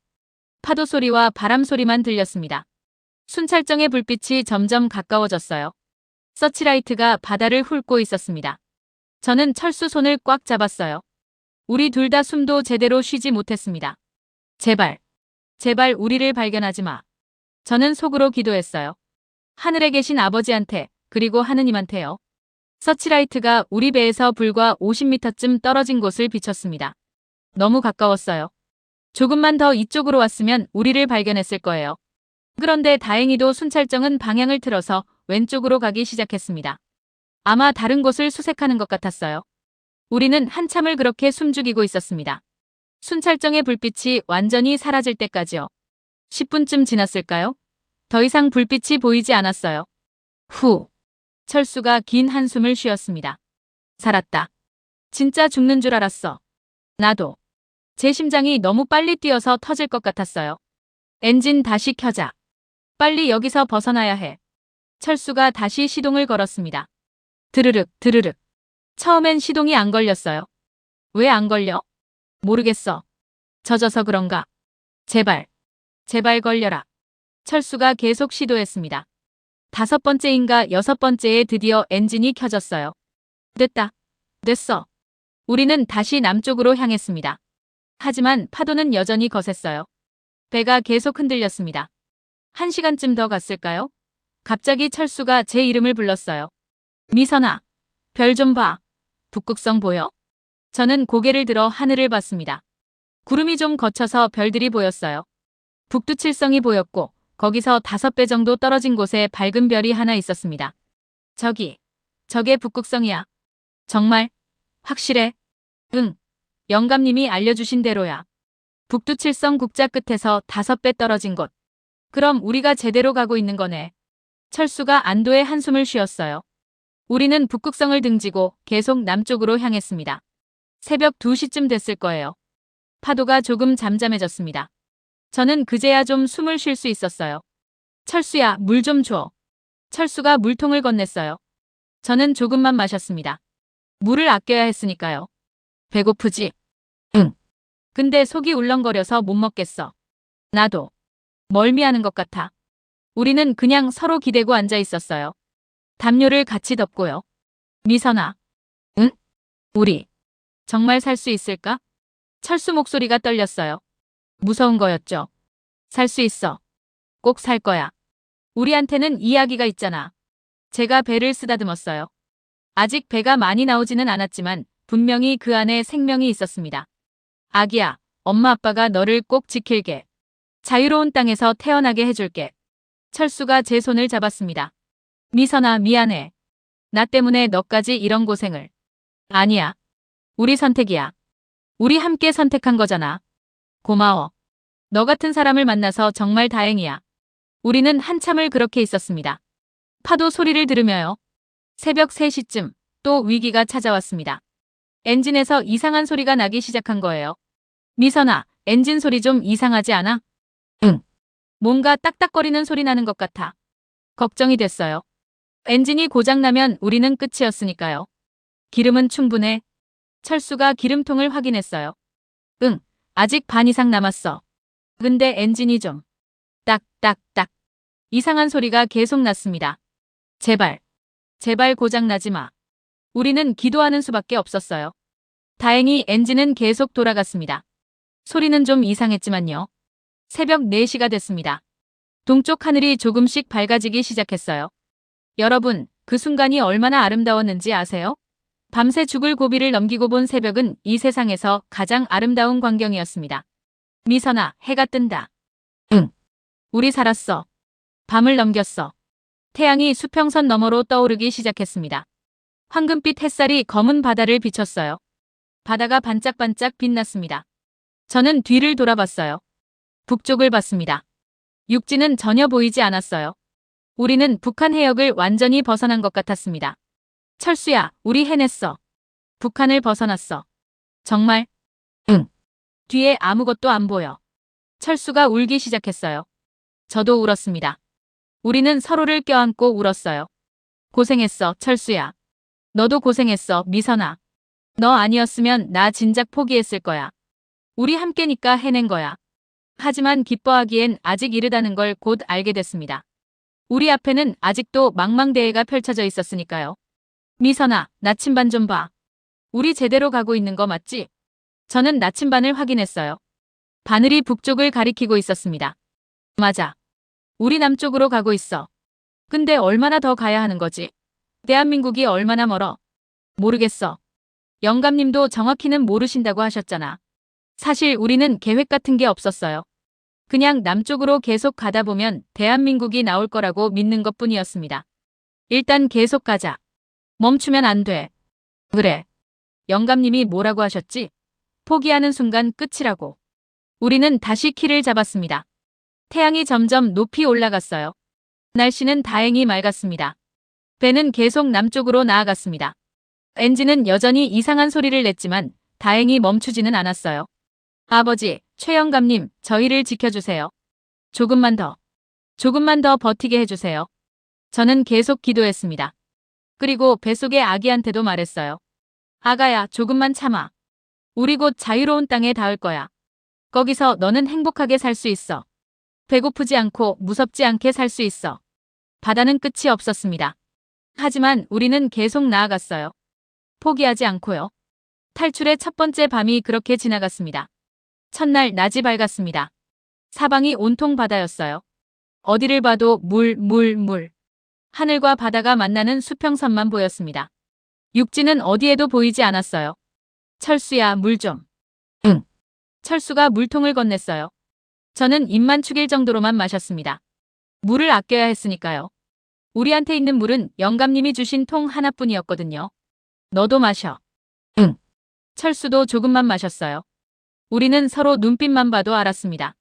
파도 소리와 바람 소리만 들렸습니다. 순찰정의 불빛이 점점 가까워졌어요. 서치라이트가 바다를 훑고 있었습니다. 저는 철수 손을 꽉 잡았어요. 우리 둘 다 숨도 제대로 쉬지 못했습니다. 제발, 제발 우리를 발견하지 마. 저는 속으로 기도했어요. 하늘에 계신 아버지한테, 그리고 하느님한테요. 서치라이트가 우리 배에서 불과 50m쯤 떨어진 곳을 비췄습니다. 너무 가까웠어요. 조금만 더 이쪽으로 왔으면 우리를 발견했을 거예요. 그런데 다행히도 순찰정은 방향을 틀어서 왼쪽으로 가기 시작했습니다. 아마 다른 곳을 수색하는 것 같았어요. 우리는 한참을 그렇게 숨죽이고 있었습니다. 순찰정의 불빛이 완전히 사라질 때까지요. 10분쯤 지났을까요? 더 이상 불빛이 보이지 않았어요. 후. 철수가 긴 한숨을 쉬었습니다. 살았다. 진짜 죽는 줄 알았어. 나도. 제 심장이 너무 빨리 뛰어서 터질 것 같았어요. 엔진 다시 켜자. 빨리 여기서 벗어나야 해. 철수가 다시 시동을 걸었습니다. 드르륵 드르륵. 처음엔 시동이 안 걸렸어요. 왜 안 걸려? 모르겠어. 젖어서 그런가? 제발. 제발 걸려라. 철수가 계속 시도했습니다. 5번째인가 6번째에 드디어 엔진이 켜졌어요. 됐다. 됐어. 우리는 다시 남쪽으로 향했습니다. 하지만 파도는 여전히 거셌어요. 배가 계속 흔들렸습니다. 1시간쯤 더 갔을까요? 갑자기 철수가 제 이름을 불렀어요. 미선아, 별 좀 봐. 북극성 보여? 저는 고개를 들어 하늘을 봤습니다. 구름이 좀 걷혀서 별들이 보였어요. 북두칠성이 보였고 거기서 5배 정도 떨어진 곳에 밝은 별이 하나 있었습니다. 저게 북극성이야. 정말? 확실해? 응. 영감님이 알려주신 대로야. 북두칠성 국자 끝에서 5배 떨어진 곳. 그럼 우리가 제대로 가고 있는 거네. 철수가 안도의 한숨을 쉬었어요. 우리는 북극성을 등지고 계속 남쪽으로 향했습니다. 새벽 2시쯤 됐을 거예요. 파도가 조금 잠잠해졌습니다. 저는 그제야 좀 숨을 쉴 수 있었어요. 철수야, 물 좀 줘. 철수가 물통을 건넸어요. 저는 조금만 마셨습니다. 물을 아껴야 했으니까요. 배고프지? 응. 근데 속이 울렁거려서 못 먹겠어. 나도. 멀미하는 것 같아. 우리는 그냥 서로 기대고 앉아 있었어요. 담요를 같이 덮고요. 미선아. 응? 우리. 정말 살 수 있을까? 철수 목소리가 떨렸어요. 무서운 거였죠. 살 수 있어. 꼭 살 거야. 우리한테는 이야기가 있잖아. 제가 배를 쓰다듬었어요. 아직 배가 많이 나오지는 않았지만 분명히 그 안에 생명이 있었습니다. 아기야, 엄마 아빠가 너를 꼭 지킬게. 자유로운 땅에서 태어나게 해줄게. 철수가 제 손을 잡았습니다. 미선아, 미안해. 나 때문에 너까지 이런 고생을. 아니야. 우리 선택이야. 우리 함께 선택한 거잖아. 고마워. 너 같은 사람을 만나서 정말 다행이야. 우리는 한참을 그렇게 있었습니다. 파도 소리를 들으며요. 새벽 3시쯤 또 위기가 찾아왔습니다. 엔진에서 이상한 소리가 나기 시작한 거예요. 미선아, 엔진 소리 좀 이상하지 않아? 응. 뭔가 딱딱거리는 소리 나는 것 같아. 걱정이 됐어요. 엔진이 고장나면 우리는 끝이었으니까요. 기름은 충분해. 철수가 기름통을 확인했어요. 응, 아직 반 이상 남았어. 근데 엔진이 좀 딱딱딱 이상한 소리가 계속 났습니다. 제발, 제발 고장나지 마. 우리는 기도하는 수밖에 없었어요. 다행히 엔진은 계속 돌아갔습니다. 소리는 좀 이상했지만요. 새벽 4시가 됐습니다. 동쪽 하늘이 조금씩 밝아지기 시작했어요. 여러분, 그 순간이 얼마나 아름다웠는지 아세요? 밤새 죽을 고비를 넘기고 본 새벽은 이 세상에서 가장 아름다운 광경이었습니다. 미선아, 해가 뜬다. 응. 우리 살았어. 밤을 넘겼어. 태양이 수평선 너머로 떠오르기 시작했습니다. 황금빛 햇살이 검은 바다를 비췄어요. 바다가 반짝반짝 빛났습니다. 저는 뒤를 돌아봤어요. 북쪽을 봤습니다. 육지는 전혀 보이지 않았어요. 우리는 북한 해역을 완전히 벗어난 것 같았습니다. 철수야, 우리 해냈어. 북한을 벗어났어. 정말? 응. 뒤에 아무것도 안 보여. 철수가 울기 시작했어요. 저도 울었습니다. 우리는 서로를 껴안고 울었어요. 고생했어, 철수야. 너도 고생했어, 미선아. 너 아니었으면 나 진작 포기했을 거야. 우리 함께니까 해낸 거야. 하지만 기뻐하기엔 아직 이르다는 걸 곧 알게 됐습니다. 우리 앞에는 아직도 망망대해가 펼쳐져 있었으니까요. 미선아, 나침반 좀 봐. 우리 제대로 가고 있는 거 맞지? 저는 나침반을 확인했어요. 바늘이 북쪽을 가리키고 있었습니다. 맞아. 우리 남쪽으로 가고 있어. 근데 얼마나 더 가야 하는 거지? 대한민국이 얼마나 멀어? 모르겠어. 영감님도 정확히는 모르신다고 하셨잖아. 사실 우리는 계획 같은 게 없었어요. 그냥 남쪽으로 계속 가다 보면 대한민국이 나올 거라고 믿는 것뿐이었습니다. 일단 계속 가자. 멈추면 안 돼. 그래. 영감님이 뭐라고 하셨지? 포기하는 순간 끝이라고. 우리는 다시 키를 잡았습니다. 태양이 점점 높이 올라갔어요. 날씨는 다행히 맑았습니다. 배는 계속 남쪽으로 나아갔습니다. 엔진은 여전히 이상한 소리를 냈지만 다행히 멈추지는 않았어요. 아버지, 최영감님, 저희를 지켜주세요. 조금만 더 버티게 해주세요. 저는 계속 기도했습니다. 그리고 뱃속의 아기한테도 말했어요. 아가야, 조금만 참아. 우리 곧 자유로운 땅에 닿을 거야. 거기서 너는 행복하게 살 수 있어. 배고프지 않고 무섭지 않게 살 수 있어. 바다는 끝이 없었습니다. 하지만 우리는 계속 나아갔어요. 포기하지 않고요. 탈출의 첫 번째 밤이 그렇게 지나갔습니다. 첫날 낮이 밝았습니다. 사방이 온통 바다였어요. 어디를 봐도 물. 하늘과 바다가 만나는 수평선만 보였습니다. 육지는 어디에도 보이지 않았어요. 철수야, 물 좀. 응. 철수가 물통을 건넸어요. 저는 입만 축일 정도로만 마셨습니다. 물을 아껴야 했으니까요. 우리한테 있는 물은 영감님이 주신 통 하나뿐이었거든요. 너도 마셔. 응. 철수도 조금만 마셨어요. 우리는 서로 눈빛만 봐도 알았습니다.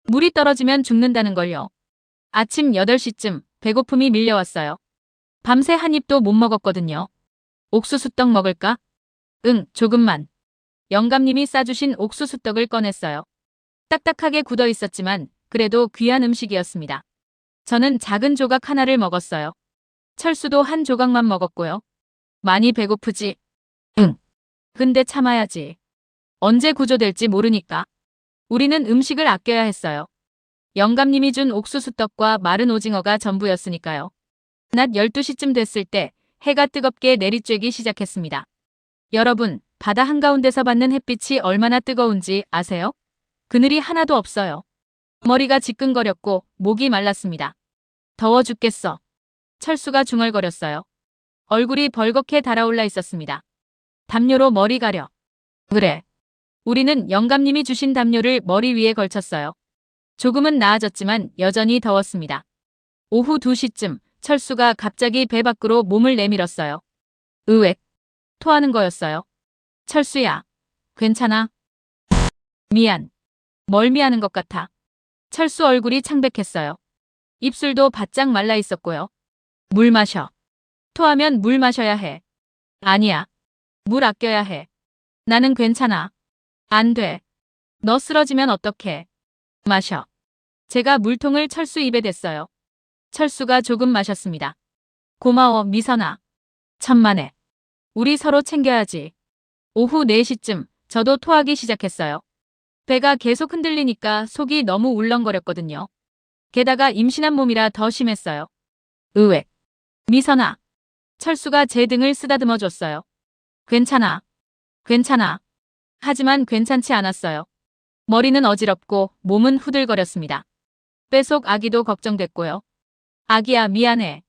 물이 떨어지면 죽는다는 걸요. 아침 8시쯤 배고픔이 밀려왔어요. 밤새 한 입도 못 먹었거든요. 옥수수떡 먹을까? 응, 조금만. 영감님이 싸주신 옥수수떡을 꺼냈어요. 딱딱하게 굳어 있었지만 그래도 귀한 음식이었습니다. 저는 작은 조각 하나를 먹었어요. 철수도 한 조각만 먹었고요. 많이 배고프지? 응. 근데 참아야지. 언제 구조될지 모르니까. 우리는 음식을 아껴야 했어요. 영감님이 준 옥수수떡과 마른 오징어가 전부였으니까요. 낮 12시쯤 됐을 때 해가 뜨겁게 내리쬐기 시작했습니다. 여러분, 바다 한가운데서 받는 햇빛이 얼마나 뜨거운지 아세요? 그늘이 하나도 없어요. 머리가 지끈거렸고 목이 말랐습니다. 더워 죽겠어. 철수가 중얼거렸어요. 얼굴이 벌겋게 달아올라 있었습니다. 담요로 머리 가려. 그래. 우리는 영감님이 주신 담요를 머리 위에 걸쳤어요. 조금은 나아졌지만 여전히 더웠습니다. 오후 2시쯤 철수가 갑자기 배 밖으로 몸을 내밀었어요. 으액. 토하는 거였어요. 철수야, 괜찮아? 미안. 멀미하는 것 같아. 철수 얼굴이 창백했어요. 입술도 바짝 말라 있었고요. 물 마셔. 토하면 물 마셔야 해. 아니야. 물 아껴야 해. 나는 괜찮아. 안 돼. 너 쓰러지면 어떡해. 마셔. 제가 물통을 철수 입에 댔어요. 철수가 조금 마셨습니다. 고마워, 미선아. 천만에. 우리 서로 챙겨야지. 오후 4시쯤 저도 토하기 시작했어요. 배가 계속 흔들리니까 속이 너무 울렁거렸거든요. 게다가 임신한 몸이라 더 심했어요. 으획. 미선아. 철수가 제 등을 쓰다듬어 줬어요. 괜찮아. 괜찮아. 하지만 괜찮지 않았어요. 머리는 어지럽고 몸은 후들거렸습니다. 뱃속 아기도 걱정됐고요. 아기야, 미안해.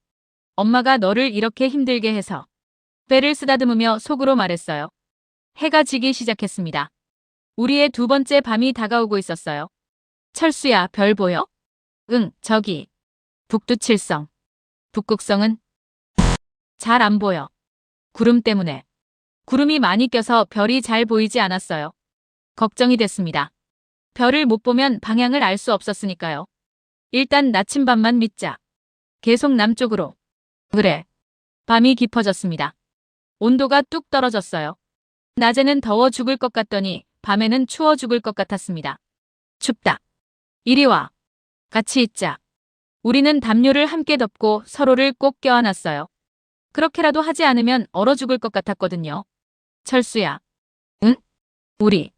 엄마가 너를 이렇게 힘들게 해서. 배를 쓰다듬으며 속으로 말했어요. 해가 지기 시작했습니다. 우리의 두 번째 밤이 다가오고 있었어요. 철수야, 별 보여? 응, 저기. 북두칠성. 북극성은? 잘 안 보여. 구름 때문에. 구름이 많이 껴서 별이 잘 보이지 않았어요. 걱정이 됐습니다. 별을 못 보면 방향을 알 수 없었으니까요. 일단 나침반만 믿자. 계속 남쪽으로. 그래. 밤이 깊어졌습니다. 온도가 뚝 떨어졌어요. 낮에는 더워 죽을 것 같더니 밤에는 추워 죽을 것 같았습니다. 춥다. 이리 와. 같이 있자. 우리는 담요를 함께 덮고 서로를 꼭 껴안았어요. 그렇게라도 하지 않으면 얼어 죽을 것 같았거든요. 철수야. 응? 우리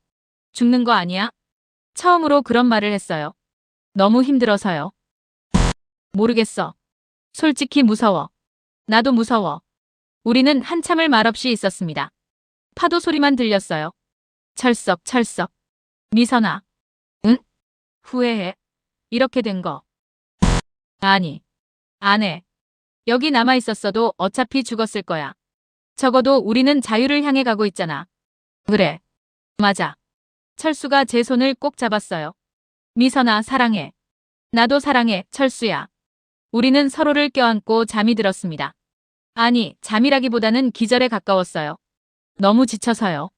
죽는 거 아니야? 처음으로 그런 말을 했어요. 너무 힘들어서요. 모르겠어. 솔직히 무서워. 나도 무서워. 우리는 한참을 말없이 있었습니다. 파도 소리만 들렸어요. 철썩 철썩. 미선아. 응? 후회해. 이렇게 된 거. 아니. 안 해. 여기 남아 있었어도 어차피 죽었을 거야. 적어도 우리는 자유를 향해 가고 있잖아. 그래. 맞아. 철수가 제 손을 꼭 잡았어요. 미선아, 사랑해. 나도 사랑해, 철수야. 우리는 서로를 껴안고 잠이 들었습니다. 아니, 잠이라기보다는 기절에 가까웠어요. 너무 지쳐서요.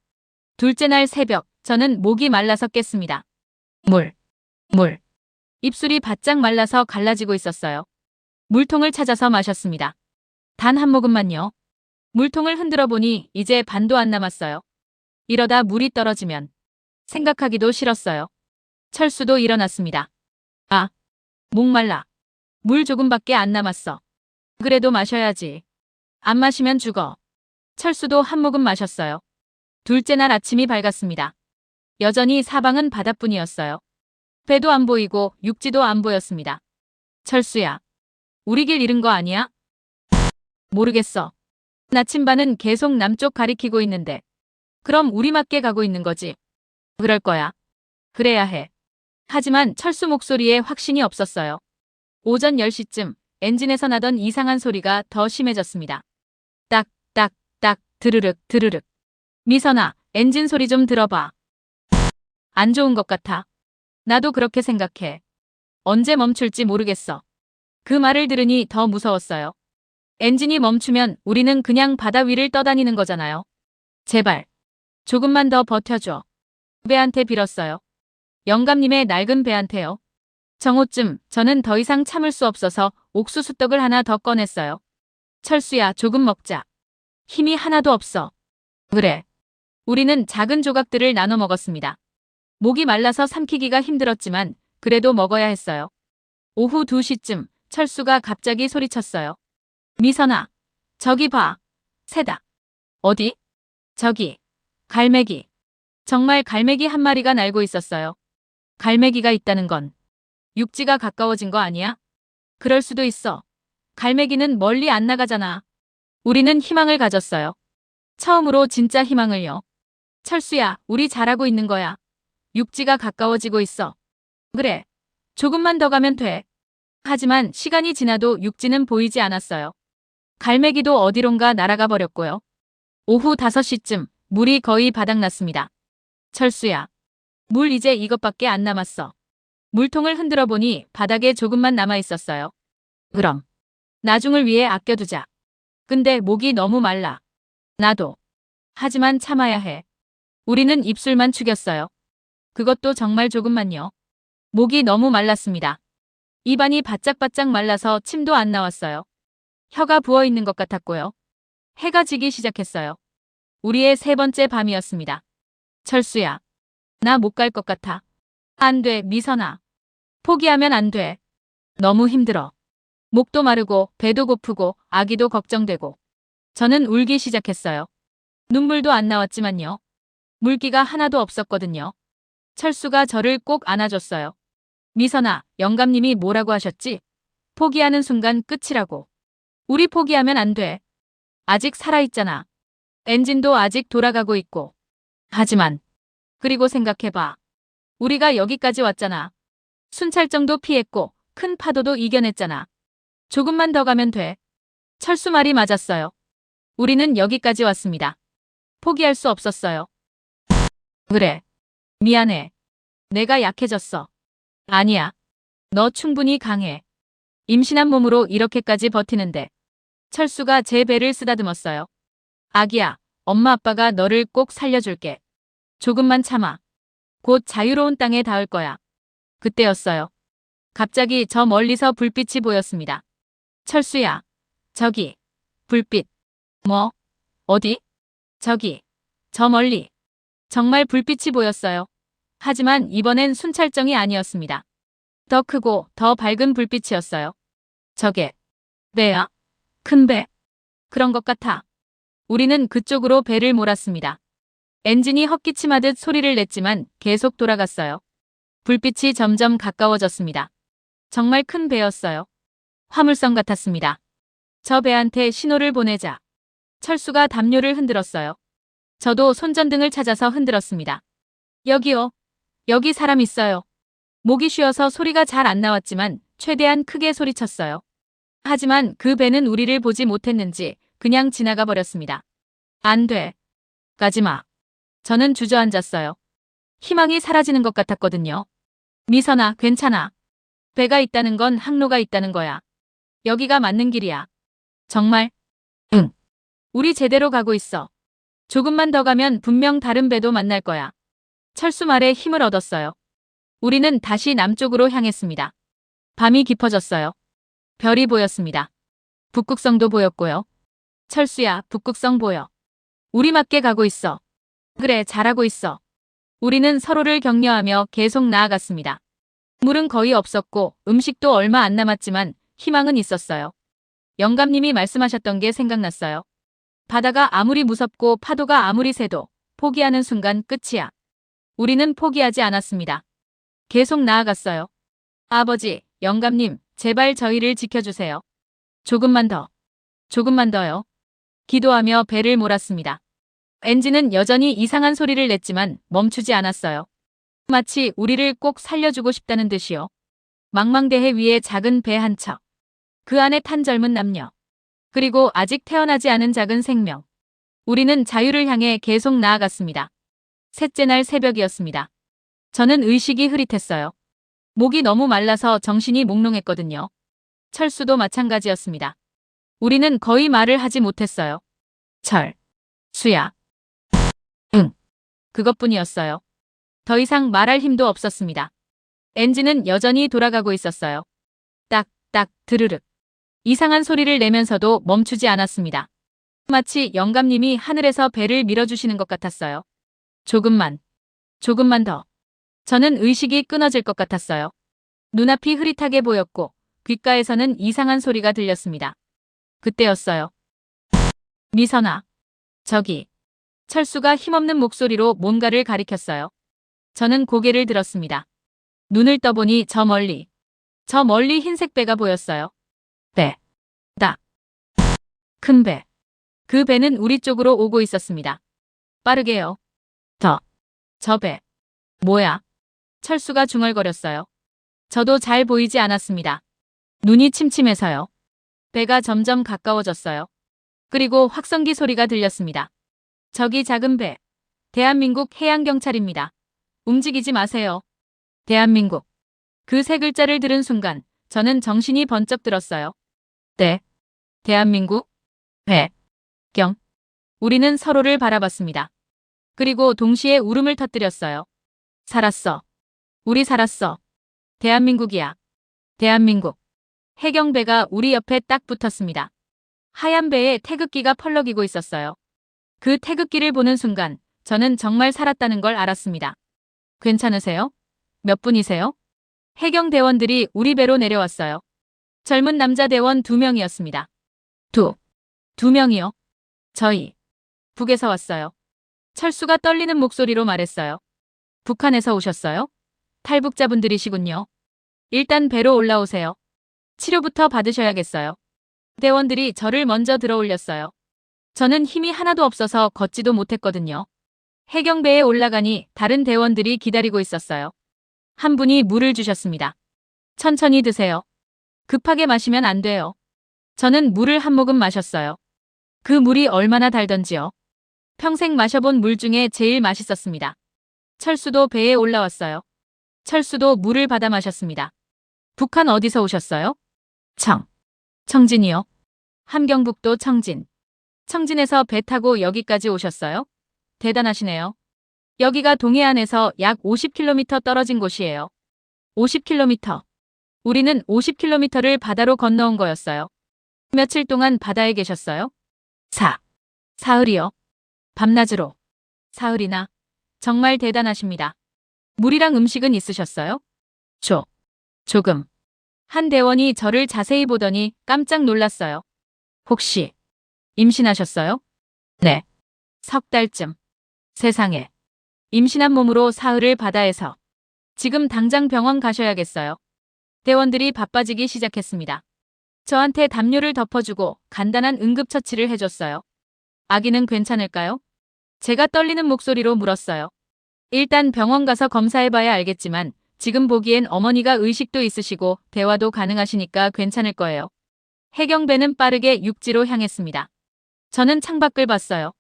둘째 날 새벽, 저는 목이 말라서 깼습니다. 물. 입술이 바짝 말라서 갈라지고 있었어요. 물통을 찾아서 마셨습니다. 단 한 모금만요. 물통을 흔들어 보니 이제 반도 안 남았어요. 이러다 물이 떨어지면 생각하기도 싫었어요. 철수도 일어났습니다. 아, 목말라. 물 조금밖에 안 남았어. 그래도 마셔야지. 안 마시면 죽어. 철수도 한 모금 마셨어요. 둘째 날 아침이 밝았습니다. 여전히 사방은 바다뿐이었어요. 배도 안 보이고 육지도 안 보였습니다. 철수야. 우리 길 잃은 거 아니야? 모르겠어. 나침반은 계속 남쪽 가리키고 있는데. 그럼 우리 맞게 가고 있는 거지. 그럴 거야. 그래야 해. 하지만 철수 목소리에 확신이 없었어요. 오전 10시쯤 엔진에서 나던 이상한 소리가 더 심해졌습니다. 딱, 딱, 딱, 드르륵, 드르륵. 미선아, 엔진 소리 좀 들어봐. 안 좋은 것 같아. 나도 그렇게 생각해. 언제 멈출지 모르겠어. 그 말을 들으니 더 무서웠어요. 엔진이 멈추면 우리는 그냥 바다 위를 떠다니는 거잖아요. 제발. 조금만 더 버텨줘. 배한테 빌었어요. 영감님의 낡은 배한테요. 정오쯤 저는 더 이상 참을 수 없어서 옥수수떡을 하나 더 꺼냈어요. 철수야, 조금 먹자. 힘이 하나도 없어. 그래. 우리는 작은 조각들을 나눠 먹었습니다. 목이 말라서 삼키기가 힘들었지만 그래도 먹어야 했어요. 오후 2시쯤 철수가 갑자기 소리쳤어요. 미선아, 저기 봐. 새다. 어디? 저기. 갈매기. 정말 갈매기 한 마리가 날고 있었어요. 갈매기가 있다는 건 육지가 가까워진 거 아니야? 그럴 수도 있어. 갈매기는 멀리 안 나가잖아. 우리는 희망을 가졌어요. 처음으로 진짜 희망을요. 철수야, 우리 잘하고 있는 거야. 육지가 가까워지고 있어. 그래. 조금만 더 가면 돼. 하지만 시간이 지나도 육지는 보이지 않았어요. 갈매기도 어디론가 날아가 버렸고요. 오후 5시쯤 물이 거의 바닥났습니다. 철수야. 물 이제 이것밖에 안 남았어. 물통을 흔들어 보니 바닥에 조금만 남아 있었어요. 그럼 나중을 위해 아껴두자. 근데 목이 너무 말라. 나도. 하지만 참아야 해. 우리는 입술만 죽였어요. 그것도 정말 조금만요. 목이 너무 말랐습니다. 입안이 바짝바짝 말라서 침도 안 나왔어요. 혀가 부어있는 것 같았고요. 해가 지기 시작했어요. 우리의 세 번째 밤이었습니다. 철수야. 나 못 갈 것 같아. 안 돼, 미선아. 포기하면 안 돼. 너무 힘들어. 목도 마르고 배도 고프고 아기도 걱정되고. 저는 울기 시작했어요. 눈물도 안 나왔지만요. 물기가 하나도 없었거든요. 철수가 저를 꼭 안아줬어요. 미선아, 영감님이 뭐라고 하셨지? 포기하는 순간 끝이라고. 우리 포기하면 안 돼. 아직 살아있잖아. 엔진도 아직 돌아가고 있고. 하지만 그리고 생각해봐. 우리가 여기까지 왔잖아. 순찰정도 피했고 큰 파도도 이겨냈잖아. 조금만 더 가면 돼. 철수 말이 맞았어요. 우리는 여기까지 왔습니다. 포기할 수 없었어요. 그래. 미안해. 내가 약해졌어. 아니야. 너 충분히 강해. 임신한 몸으로 이렇게까지 버티는데. 철수가 제 배를 쓰다듬었어요. 아기야, 엄마 아빠가 너를 꼭 살려줄게. 조금만 참아. 곧 자유로운 땅에 닿을 거야. 그때였어요. 갑자기 저 멀리서 불빛이 보였습니다. 철수야. 저기. 불빛. 뭐? 어디? 저기. 저 멀리. 정말 불빛이 보였어요. 하지만 이번엔 순찰정이 아니었습니다. 더 크고 더 밝은 불빛이었어요. 저게 배야? 큰 배? 그런 것 같아. 우리는 그쪽으로 배를 몰았습니다. 엔진이 헛기침하듯 소리를 냈지만 계속 돌아갔어요. 불빛이 점점 가까워졌습니다. 정말 큰 배였어요. 화물선 같았습니다. 저 배한테 신호를 보내자. 철수가 담요를 흔들었어요. 저도 손전등을 찾아서 흔들었습니다. 여기요. 여기 사람 있어요. 목이 쉬어서 소리가 잘 안 나왔지만 최대한 크게 소리쳤어요. 하지만 그 배는 우리를 보지 못했는지 그냥 지나가 버렸습니다. 안 돼. 가지마. 저는 주저앉았어요. 희망이 사라지는 것 같았거든요. 미선아, 괜찮아. 배가 있다는 건 항로가 있다는 거야. 여기가 맞는 길이야. 정말? 응. 우리 제대로 가고 있어. 조금만 더 가면 분명 다른 배도 만날 거야. 철수 말에 힘을 얻었어요. 우리는 다시 남쪽으로 향했습니다. 밤이 깊어졌어요. 별이 보였습니다. 북극성도 보였고요. 철수야, 북극성 보여. 우리 맞게 가고 있어. 그래, 잘하고 있어. 우리는 서로를 격려하며 계속 나아갔습니다. 물은 거의 없었고 음식도 얼마 안 남았지만 희망은 있었어요. 영감님이 말씀하셨던 게 생각났어요. 바다가 아무리 무섭고 파도가 아무리 세도 포기하는 순간 끝이야. 우리는 포기하지 않았습니다. 계속 나아갔어요. 아버지, 영감님, 제발 저희를 지켜주세요. 조금만 더. 조금만 더요. 기도하며 배를 몰았습니다. 엔진은 여전히 이상한 소리를 냈지만 멈추지 않았어요. 마치 우리를 꼭 살려주고 싶다는 듯이요. 망망대해 위에 작은 배 한 척. 그 안에 탄 젊은 남녀. 그리고 아직 태어나지 않은 작은 생명. 우리는 자유를 향해 계속 나아갔습니다. 셋째 날 새벽이었습니다. 저는 의식이 흐릿했어요. 목이 너무 말라서 정신이 몽롱했거든요. 철수도 마찬가지였습니다. 우리는 거의 말을 하지 못했어요. 수야. 응. 그것뿐이었어요. 더 이상 말할 힘도 없었습니다. 엔진은 여전히 돌아가고 있었어요. 딱, 딱, 드르륵. 이상한 소리를 내면서도 멈추지 않았습니다. 마치 영감님이 하늘에서 배를 밀어주시는 것 같았어요. 조금만 더. 저는 의식이 끊어질 것 같았어요. 눈앞이 흐릿하게 보였고 귓가에서는 이상한 소리가 들렸습니다. 그때였어요. 미선아. 저기. 철수가 힘없는 목소리로 뭔가를 가리켰어요. 저는 고개를 들었습니다. 눈을 떠보니 저 멀리 흰색 배가 보였어요. 큰 배. 그 배는 우리 쪽으로 오고 있었습니다. 빠르게요. 저 배. 뭐야? 철수가 중얼거렸어요. 저도 잘 보이지 않았습니다. 눈이 침침해서요. 배가 점점 가까워졌어요. 그리고 확성기 소리가 들렸습니다. 저기 작은 배. 대한민국 해양경찰입니다. 움직이지 마세요. 대한민국. 그 세 글자를 들은 순간 저는 정신이 번쩍 들었어요. 대한민국? 우리는 서로를 바라봤습니다. 그리고 동시에 울음을 터뜨렸어요. 살았어. 우리 살았어. 대한민국이야. 대한민국. 해경배가 우리 옆에 딱 붙었습니다. 하얀 배에 태극기가 펄럭이고 있었어요. 그 태극기를 보는 순간 저는 정말 살았다는 걸 알았습니다. 괜찮으세요? 몇 분이세요? 해경 대원들이 우리 배로 내려왔어요. 젊은 남자 대원 2명이었습니다. 두 명이요? 저희. 북에서 왔어요. 철수가 떨리는 목소리로 말했어요. 북한에서 오셨어요? 탈북자분들이시군요. 일단 배로 올라오세요. 치료부터 받으셔야겠어요. 대원들이 저를 먼저 들어 올렸어요. 저는 힘이 하나도 없어서 걷지도 못했거든요. 해경배에 올라가니 다른 대원들이 기다리고 있었어요. 한 분이 물을 주셨습니다. 천천히 드세요. 급하게 마시면 안 돼요. 저는 물을 한 모금 마셨어요. 그 물이 얼마나 달던지요. 평생 마셔본 물 중에 제일 맛있었습니다. 철수도 배에 올라왔어요. 철수도 물을 받아 마셨습니다. 북한 어디서 오셨어요? 청진이요. 함경북도 청진. 청진에서 배 타고 여기까지 오셨어요? 대단하시네요. 여기가 동해안에서 약 50km 떨어진 곳이에요. 50km. 우리는 50km를 바다로 건너온 거였어요. 며칠 동안 바다에 계셨어요? 사흘이요. 밤낮으로. 사흘이나. 정말 대단하십니다. 물이랑 음식은 있으셨어요? 조금. 한 대원이 저를 자세히 보더니 깜짝 놀랐어요. 혹시 임신하셨어요? 네. 석 달쯤. 세상에. 임신한 몸으로 사흘을 바다에서. 지금 당장 병원 가셔야겠어요. 대원들이 바빠지기 시작했습니다. 저한테 담요를 덮어주고 간단한 응급처치를 해줬어요. 아기는 괜찮을까요? 제가 떨리는 목소리로 물었어요. 일단 병원 가서 검사해봐야 알겠지만 지금 보기엔 어머니가 의식도 있으시고 대화도 가능하시니까 괜찮을 거예요. 해경배는 빠르게 육지로 향했습니다. 저는 창밖을 봤어요.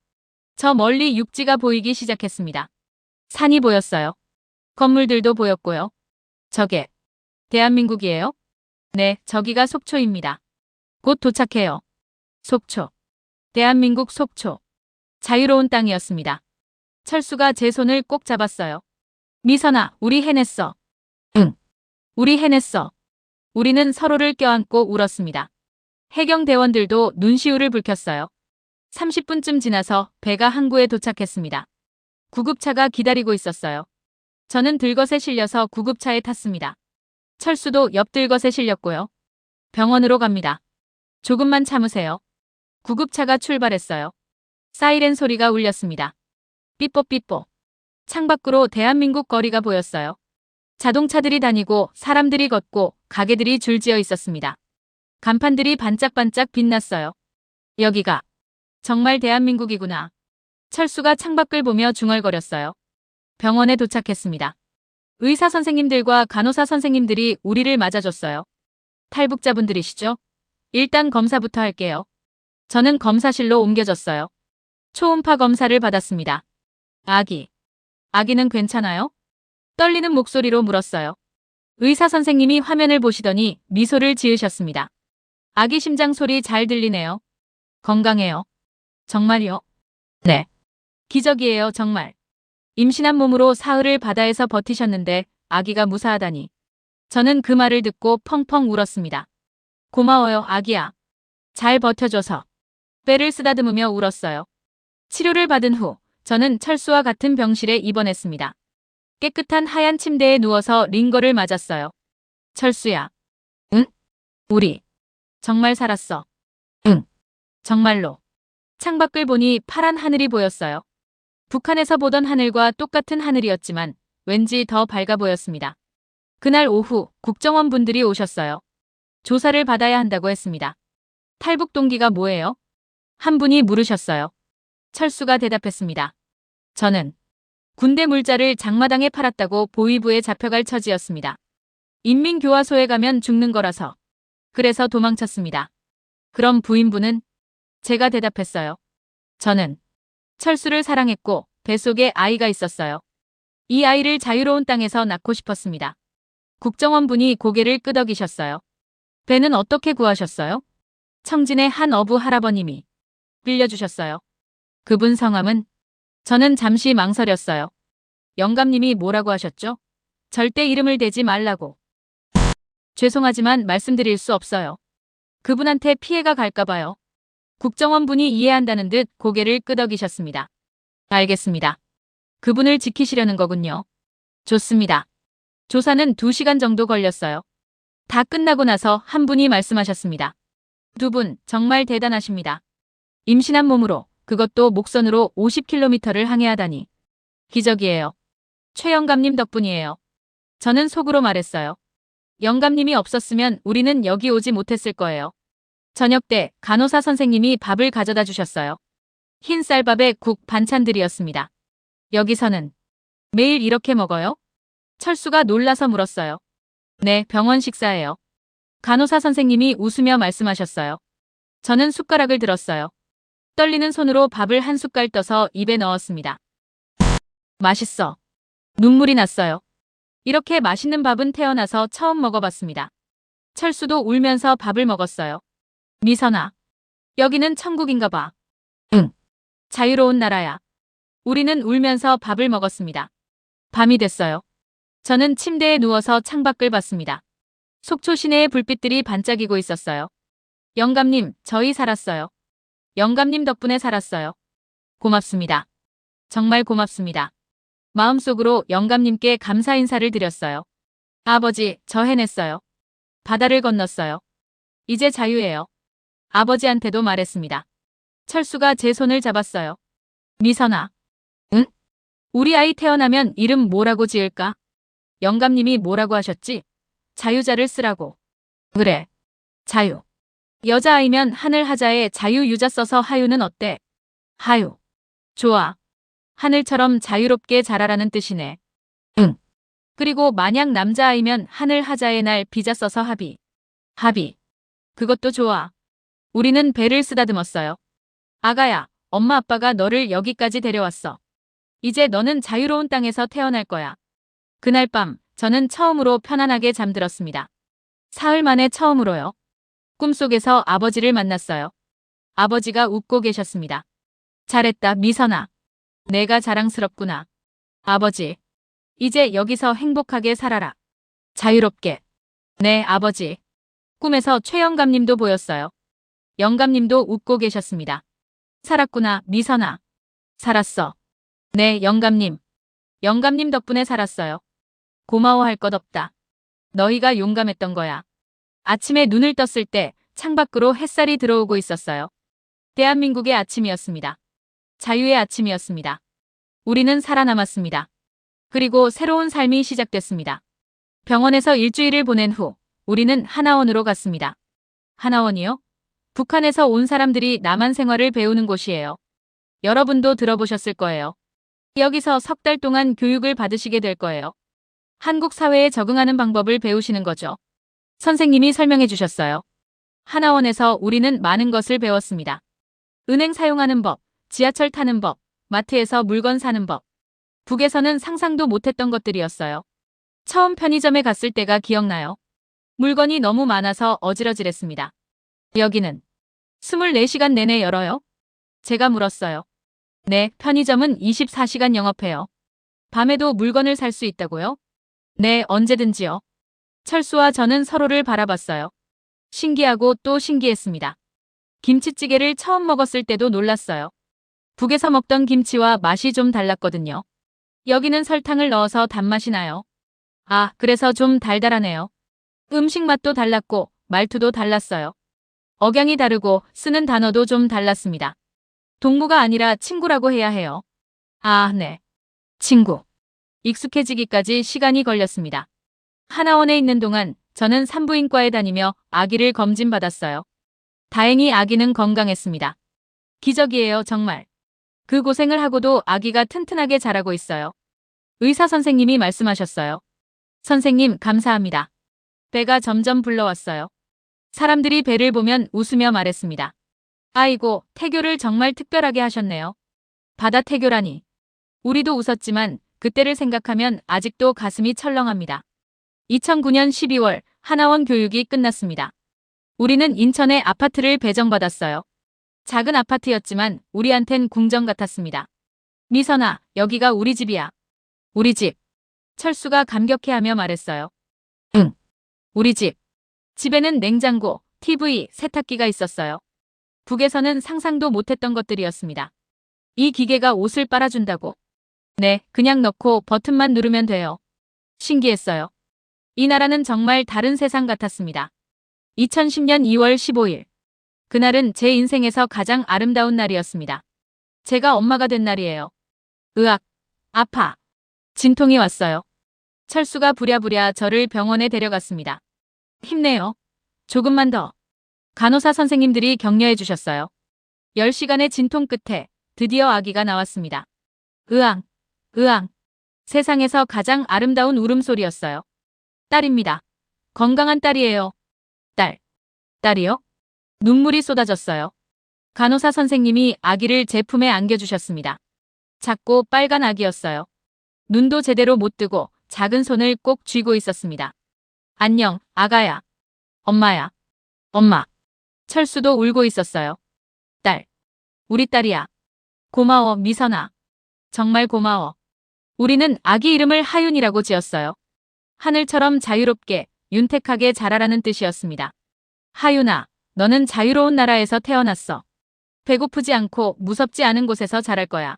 저 멀리 육지가 보이기 시작했습니다. 산이 보였어요. 건물들도 보였고요. 저게 대한민국이에요? 네, 저기가 속초입니다. 곧 도착해요. 속초. 대한민국 속초. 자유로운 땅이었습니다. 철수가 제 손을 꼭 잡았어요. 미선아, 우리 해냈어. 응. 우리 해냈어. 우리는 서로를 껴안고 울었습니다. 해경 대원들도 눈시울을 붉혔어요. 30분쯤 지나서 배가 항구에 도착했습니다. 구급차가 기다리고 있었어요. 저는 들것에 실려서 구급차에 탔습니다. 철수도 옆 들것에 실렸고요. 병원으로 갑니다. 조금만 참으세요. 구급차가 출발했어요. 사이렌 소리가 울렸습니다. 삐뽀삐뽀. 창밖으로 대한민국 거리가 보였어요. 자동차들이 다니고 사람들이 걷고 가게들이 줄지어 있었습니다. 간판들이 반짝반짝 빛났어요. 여기가 정말 대한민국이구나. 철수가 창밖을 보며 중얼거렸어요. 병원에 도착했습니다. 의사 선생님들과 간호사 선생님들이 우리를 맞아줬어요. 탈북자분들이시죠? 일단 검사부터 할게요. 저는 검사실로 옮겨졌어요. 초음파 검사를 받았습니다. 아기는 괜찮아요? 떨리는 목소리로 물었어요. 의사 선생님이 화면을 보시더니 미소를 지으셨습니다. 아기 심장 소리 잘 들리네요. 건강해요. 정말요? 네. 기적이에요, 정말. 임신한 몸으로 사흘을 바다에서 버티셨는데 아기가 무사하다니. 저는 그 말을 듣고 펑펑 울었습니다. 고마워요, 아기야. 잘 버텨줘서. 배를 쓰다듬으며 울었어요. 치료를 받은 후 저는 철수와 같은 병실에 입원했습니다. 깨끗한 하얀 침대에 누워서 링거를 맞았어요. 철수야. 응? 우리. 정말 살았어. 응. 정말로. 창밖을 보니 파란 하늘이 보였어요. 북한에서 보던 하늘과 똑같은 하늘이었지만 왠지 더 밝아 보였습니다. 그날 오후 국정원 분들이 오셨어요. 조사를 받아야 한다고 했습니다. 탈북 동기가 뭐예요? 한 분이 물으셨어요. 철수가 대답했습니다. 저는 군대 물자를 장마당에 팔았다고 보위부에 잡혀갈 처지였습니다. 인민교화소에 가면 죽는 거라서. 그래서 도망쳤습니다. 그럼 부인분은? 제가 대답했어요. 저는 철수를 사랑했고 뱃속에 아이가 있었어요. 이 아이를 자유로운 땅에서 낳고 싶었습니다. 국정원 분이 고개를 끄덕이셨어요. 배는 어떻게 구하셨어요? 청진의 한 어부 할아버님이 빌려주셨어요. 그분 성함은? 저는 잠시 망설였어요. 영감님이 뭐라고 하셨죠? 절대 이름을 대지 말라고. 죄송하지만 말씀드릴 수 없어요. 그분한테 피해가 갈까봐요. 국정원분이 이해한다는 듯 고개를 끄덕이셨습니다. 알겠습니다. 그분을 지키시려는 거군요. 좋습니다. 조사는 2시간 정도 걸렸어요. 다 끝나고 나서 한 분이 말씀하셨습니다. 두 분 정말 대단하십니다. 임신한 몸으로, 그것도 목선으로 50km를 항해하다니. 기적이에요. 최 영감님 덕분이에요. 저는 속으로 말했어요. 영감님이 없었으면 우리는 여기 오지 못했을 거예요. 저녁 때 간호사 선생님이 밥을 가져다 주셨어요. 흰 쌀밥에 국, 반찬들이었습니다. 여기서는 매일 이렇게 먹어요? 철수가 놀라서 물었어요. 네, 병원 식사예요. 간호사 선생님이 웃으며 말씀하셨어요. 저는 숟가락을 들었어요. 떨리는 손으로 밥을 한 숟갈 떠서 입에 넣었습니다. 맛있어. 눈물이 났어요. 이렇게 맛있는 밥은 태어나서 처음 먹어봤습니다. 철수도 울면서 밥을 먹었어요. 미선아, 여기는 천국인가 봐. 응. 자유로운 나라야. 우리는 울면서 밥을 먹었습니다. 밤이 됐어요. 저는 침대에 누워서 창밖을 봤습니다. 속초 시내의 불빛들이 반짝이고 있었어요. 영감님, 저희 살았어요. 영감님 덕분에 살았어요. 고맙습니다. 정말 고맙습니다. 마음속으로 영감님께 감사 인사를 드렸어요. 아버지, 저 해냈어요. 바다를 건넜어요. 이제 자유예요. 아버지한테도 말했습니다. 철수가 제 손을 잡았어요. 미선아. 응? 우리 아이 태어나면 이름 뭐라고 지을까? 영감님이 뭐라고 하셨지? 자유자를 쓰라고. 그래. 자유. 여자아이면 하늘 하자에 자유유자 써서 하유는 어때? 하유. 좋아. 하늘처럼 자유롭게 자라라는 뜻이네. 응. 그리고 만약 남자아이면 하늘 하자에 날 비자 써서 합의. 합의. 그것도 좋아. 우리는 배를 쓰다듬었어요. 아가야, 엄마 아빠가 너를 여기까지 데려왔어. 이제 너는 자유로운 땅에서 태어날 거야. 그날 밤 저는 처음으로 편안하게 잠들었습니다. 사흘 만에 처음으로요. 꿈속에서 아버지를 만났어요. 아버지가 웃고 계셨습니다. 잘했다, 미선아. 내가 자랑스럽구나. 아버지, 이제 여기서 행복하게 살아라. 자유롭게. 네, 아버지. 꿈에서 최 영감님도 보였어요. 영감님도 웃고 계셨습니다. 살았구나, 미선아. 살았어. 네, 영감님. 영감님 덕분에 살았어요. 고마워할 것 없다. 너희가 용감했던 거야. 아침에 눈을 떴을 때 창밖으로 햇살이 들어오고 있었어요. 대한민국의 아침이었습니다. 자유의 아침이었습니다. 우리는 살아남았습니다. 그리고 새로운 삶이 시작됐습니다. 병원에서 일주일을 보낸 후 우리는 하나원으로 갔습니다. 하나원이요? 북한에서 온 사람들이 남한 생활을 배우는 곳이에요. 여러분도 들어보셨을 거예요. 여기서 3달 동안 교육을 받으시게 될 거예요. 한국 사회에 적응하는 방법을 배우시는 거죠. 선생님이 설명해 주셨어요. 하나원에서 우리는 많은 것을 배웠습니다. 은행 사용하는 법, 지하철 타는 법, 마트에서 물건 사는 법. 북에서는 상상도 못했던 것들이었어요. 처음 편의점에 갔을 때가 기억나요. 물건이 너무 많아서 어지러질했습니다. 여기는 24시간 내내 열어요? 제가 물었어요. 네, 편의점은 24시간 영업해요. 밤에도 물건을 살 수 있다고요? 네, 언제든지요. 철수와 저는 서로를 바라봤어요. 신기하고 또 신기했습니다. 김치찌개를 처음 먹었을 때도 놀랐어요. 북에서 먹던 김치와 맛이 좀 달랐거든요. 여기는 설탕을 넣어서 단맛이 나요. 아, 그래서 좀 달달하네요. 음식 맛도 달랐고 말투도 달랐어요. 억양이 다르고 쓰는 단어도 좀 달랐습니다. 동무가 아니라 친구라고 해야 해요. 아, 네. 친구. 익숙해지기까지 시간이 걸렸습니다. 하나원에 있는 동안 저는 산부인과에 다니며 아기를 검진받았어요. 다행히 아기는 건강했습니다. 기적이에요, 정말. 그 고생을 하고도 아기가 튼튼하게 자라고 있어요. 의사 선생님이 말씀하셨어요. 선생님, 감사합니다. 배가 점점 불러왔어요. 사람들이 배를 보면 웃으며 말했습니다. 아이고, 태교를 정말 특별하게 하셨네요. 바다 태교라니. 우리도 웃었지만 그때를 생각하면 아직도 가슴이 철렁합니다. 2009년 12월 하나원 교육이 끝났습니다. 우리는 인천에 아파트를 배정받았어요. 작은 아파트였지만 우리한텐 궁정 같았습니다. 미선아, 여기가 우리 집이야. 우리 집. 철수가 감격해하며 말했어요. 응. 우리 집. 집에는 냉장고, TV, 세탁기가 있었어요. 북에서는 상상도 못했던 것들이었습니다. 이 기계가 옷을 빨아준다고. 네, 그냥 넣고 버튼만 누르면 돼요. 신기했어요. 이 나라는 정말 다른 세상 같았습니다. 2010년 2월 15일. 그날은 제 인생에서 가장 아름다운 날이었습니다. 제가 엄마가 된 날이에요. 으악, 아파. 진통이 왔어요. 철수가 부랴부랴 저를 병원에 데려갔습니다. 힘내요. 조금만 더. 간호사 선생님들이 격려해 주셨어요. 10시간의 진통 끝에 드디어 아기가 나왔습니다. 으앙, 으앙. 세상에서 가장 아름다운 울음소리였어요. 딸입니다. 건강한 딸이에요. 딸이요? 눈물이 쏟아졌어요. 간호사 선생님이 아기를 제 품에 안겨주셨습니다. 작고 빨간 아기였어요. 눈도 제대로 못 뜨고 작은 손을 꼭 쥐고 있었습니다. 안녕, 아가야. 엄마야. 엄마. 철수도 울고 있었어요. 우리 딸이야. 고마워, 미선아. 정말 고마워. 우리는 아기 이름을 하윤이라고 지었어요. 하늘처럼 자유롭게, 윤택하게 자라라는 뜻이었습니다. 하윤아, 너는 자유로운 나라에서 태어났어. 배고프지 않고 무섭지 않은 곳에서 자랄 거야.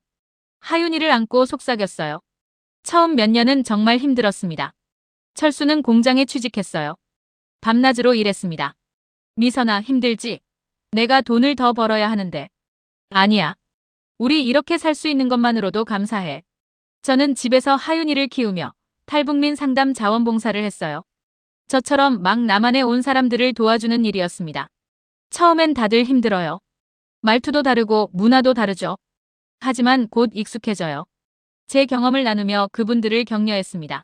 하윤이를 안고 속삭였어요. 처음 몇 년은 정말 힘들었습니다. 철수는 공장에 취직했어요. 밤낮으로 일했습니다. 미선아, 힘들지? 내가 돈을 더 벌어야 하는데. 아니야. 우리 이렇게 살 수 있는 것만으로도 감사해. 저는 집에서 하윤이를 키우며 탈북민 상담 자원봉사를 했어요. 저처럼 막 남한에 온 사람들을 도와주는 일이었습니다. 처음엔 다들 힘들어요. 말투도 다르고 문화도 다르죠. 하지만 곧 익숙해져요. 제 경험을 나누며 그분들을 격려했습니다.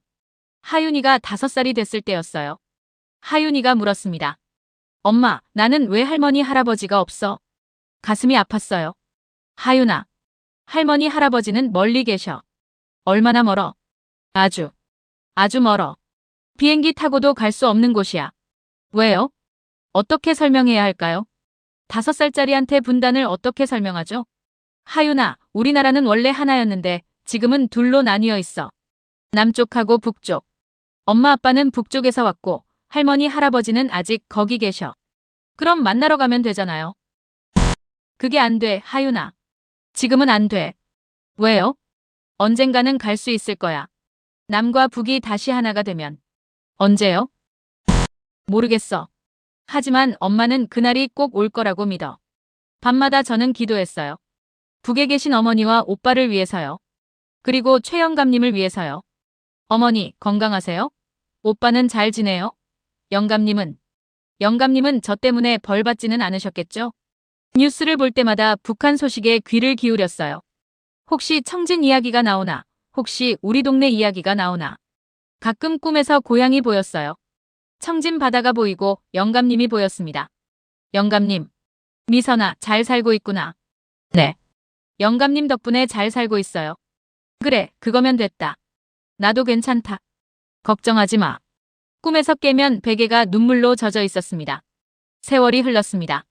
하윤이가 5살이 됐을 때였어요. 하윤이가 물었습니다. 엄마, 나는 왜 할머니 할아버지가 없어? 가슴이 아팠어요. 하윤아, 할머니 할아버지는 멀리 계셔. 얼마나 멀어? 아주 멀어. 비행기 타고도 갈 수 없는 곳이야. 왜요? 어떻게 설명해야 할까요? 5살짜리한테 분단을 어떻게 설명하죠? 하윤아, 우리나라는 원래 하나였는데 지금은 둘로 나뉘어 있어. 남쪽하고 북쪽. 엄마 아빠는 북쪽에서 왔고 할머니 할아버지는 아직 거기 계셔. 그럼 만나러 가면 되잖아요. 그게 안 돼, 하윤아. 지금은 안 돼. 왜요? 언젠가는 갈 수 있을 거야. 남과 북이 다시 하나가 되면. 언제요? 모르겠어. 하지만 엄마는 그날이 꼭 올 거라고 믿어. 밤마다 저는 기도했어요. 북에 계신 어머니와 오빠를 위해서요. 그리고 최영감님을 위해서요. 어머니, 건강하세요? 오빠는 잘 지내요? 영감님은 저 때문에 벌 받지는 않으셨겠죠? 뉴스를 볼 때마다 북한 소식에 귀를 기울였어요. 혹시 청진 이야기가 나오나, 혹시 우리 동네 이야기가 나오나. 가끔 꿈에서 고향이 보였어요. 청진 바다가 보이고 영감님이 보였습니다. 영감님, 미선아, 잘 살고 있구나. 네. 영감님 덕분에 잘 살고 있어요. 그래, 그거면 됐다. 나도 괜찮다. 걱정하지 마. 꿈에서 깨면 베개가 눈물로 젖어 있었습니다. 세월이 흘렀습니다.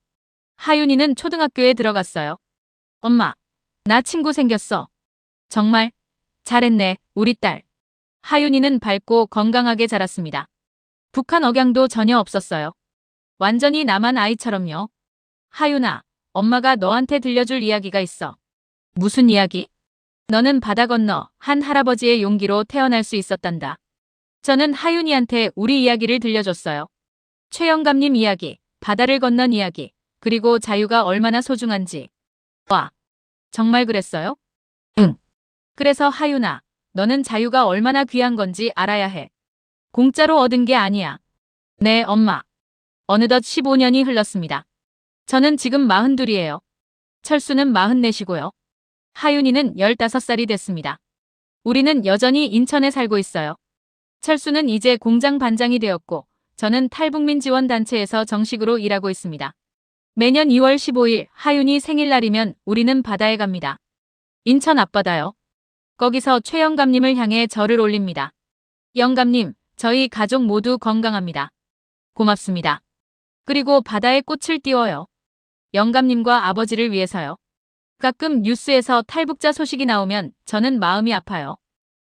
하윤이는 초등학교에 들어갔어요. 엄마, 나 친구 생겼어. 정말? 잘했네, 우리 딸. 하윤이는 밝고 건강하게 자랐습니다. 북한 억양도 전혀 없었어요. 완전히 남한 아이처럼요. 하윤아, 엄마가 너한테 들려줄 이야기가 있어. 무슨 이야기? 너는 바다 건너 한 할아버지의 용기로 태어날 수 있었단다. 저는 하윤이한테 우리 이야기를 들려줬어요. 최영감님 이야기, 바다를 건넌 이야기, 그리고 자유가 얼마나 소중한지. 와, 정말 그랬어요? 응. 그래서 하윤아, 너는 자유가 얼마나 귀한 건지 알아야 해. 공짜로 얻은 게 아니야. 네, 엄마. 어느덧 15년이 흘렀습니다. 저는 지금 42이에요. 철수는 44이고요. 하윤이는 15살이 됐습니다. 우리는 여전히 인천에 살고 있어요. 철수는 이제 공장 반장이 되었고 저는 탈북민 지원 단체에서 정식으로 일하고 있습니다. 매년 2월 15일 하윤이 생일날이면 우리는 바다에 갑니다. 인천 앞바다요. 거기서 최영감님을 향해 절을 올립니다. 영감님, 저희 가족 모두 건강합니다. 고맙습니다. 그리고 바다에 꽃을 띄워요. 영감님과 아버지를 위해서요. 가끔 뉴스에서 탈북자 소식이 나오면 저는 마음이 아파요.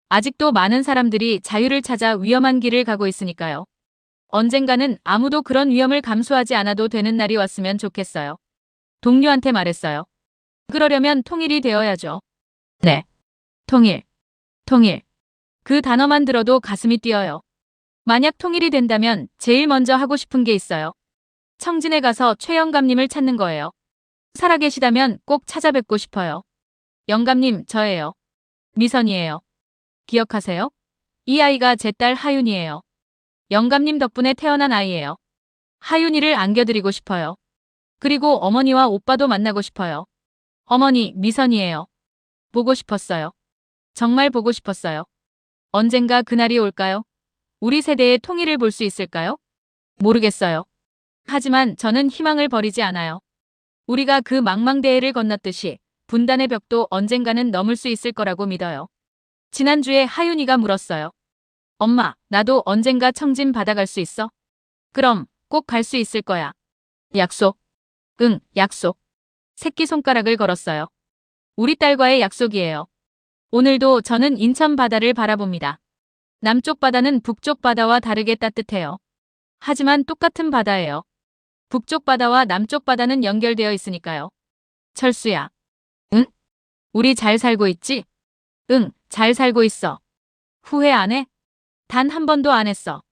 아직도 많은 사람들이 자유를 찾아 위험한 길을 가고 있으니까요. 언젠가는 아무도 그런 위험을 감수하지 않아도 되는 날이 왔으면 좋겠어요. 동료한테 말했어요. 그러려면 통일이 되어야죠. 네. 통일. 통일. 그 단어만 들어도 가슴이 뛰어요. 만약 통일이 된다면 제일 먼저 하고 싶은 게 있어요. 청진에 가서 최 영감님을 찾는 거예요. 살아계시다면 꼭 찾아뵙고 싶어요. 영감님, 저예요. 미선이에요. 기억하세요? 이 아이가 제 딸 하윤이에요. 영감님 덕분에 태어난 아이예요. 하윤이를 안겨드리고 싶어요. 그리고 어머니와 오빠도 만나고 싶어요. 어머니, 미선이에요. 보고 싶었어요. 정말 보고 싶었어요. 언젠가 그날이 올까요? 우리 세대의 통일을 볼 수 있을까요? 모르겠어요. 하지만 저는 희망을 버리지 않아요. 우리가 그 망망대해를 건넜듯이 분단의 벽도 언젠가는 넘을 수 있을 거라고 믿어요. 지난주에 하윤이가 물었어요. 엄마, 나도 언젠가 청진 받아갈 수 있어? 그럼 꼭 갈 수 있을 거야. 약속. 응, 약속. 새끼손가락을 걸었어요. 우리 딸과의 약속이에요. 오늘도 저는 인천 바다를 바라봅니다. 남쪽 바다는 북쪽 바다와 다르게 따뜻해요. 하지만 똑같은 바다예요. 북쪽 바다와 남쪽 바다는 연결되어 있으니까요. 철수야. 응? 우리 잘 살고 있지? 응, 잘 살고 있어. 후회 안 해? 단 한 번도 안 했어.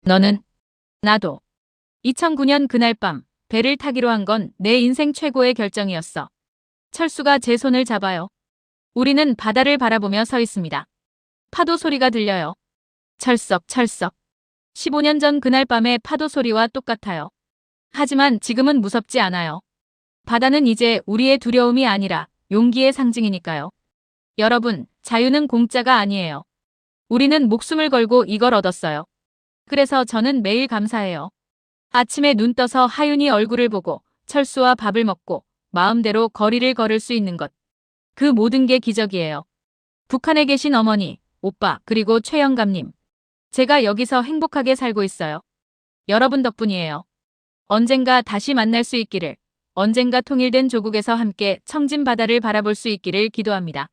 너는? 나도. 2009년 그날 밤 배를 타기로 한 건 내 인생 최고의 결정이었어. 철수가 제 손을 잡아요. 우리는 바다를 바라보며 서 있습니다. 파도 소리가 들려요. 철썩 철썩. 15년 전 그날 밤의 파도 소리와 똑같아요. 하지만 지금은 무섭지 않아요. 바다는 이제 우리의 두려움이 아니라 용기의 상징이니까요. 여러분, 자유는 공짜가 아니에요. 우리는 목숨을 걸고 이걸 얻었어요. 그래서 저는 매일 감사해요. 아침에 눈 떠서 하윤이 얼굴을 보고 철수와 밥을 먹고 마음대로 거리를 걸을 수 있는 것. 그 모든 게 기적이에요. 북한에 계신 어머니, 오빠, 그리고 최 영감님. 제가 여기서 행복하게 살고 있어요. 여러분 덕분이에요. 언젠가 다시 만날 수 있기를, 언젠가 통일된 조국에서 함께 청진 바다를 바라볼 수 있기를 기도합니다.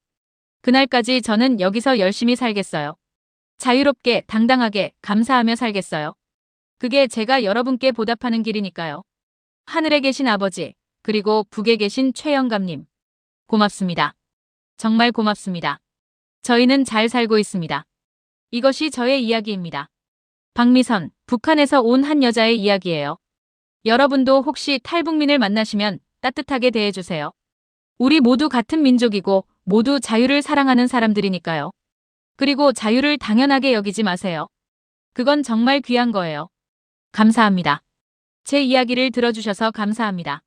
그날까지 저는 여기서 열심히 살겠어요. 자유롭게, 당당하게, 감사하며 살겠어요. 그게 제가 여러분께 보답하는 길이니까요. 하늘에 계신 아버지, 그리고 북에 계신 최 영감님. 고맙습니다. 정말 고맙습니다. 저희는 잘 살고 있습니다. 이것이 저의 이야기입니다. 박미선, 북한에서 온 한 여자의 이야기예요. 여러분도 혹시 탈북민을 만나시면 따뜻하게 대해주세요. 우리 모두 같은 민족이고 모두 자유를 사랑하는 사람들이니까요. 그리고 자유를 당연하게 여기지 마세요. 그건 정말 귀한 거예요. 감사합니다. 제 이야기를 들어주셔서 감사합니다.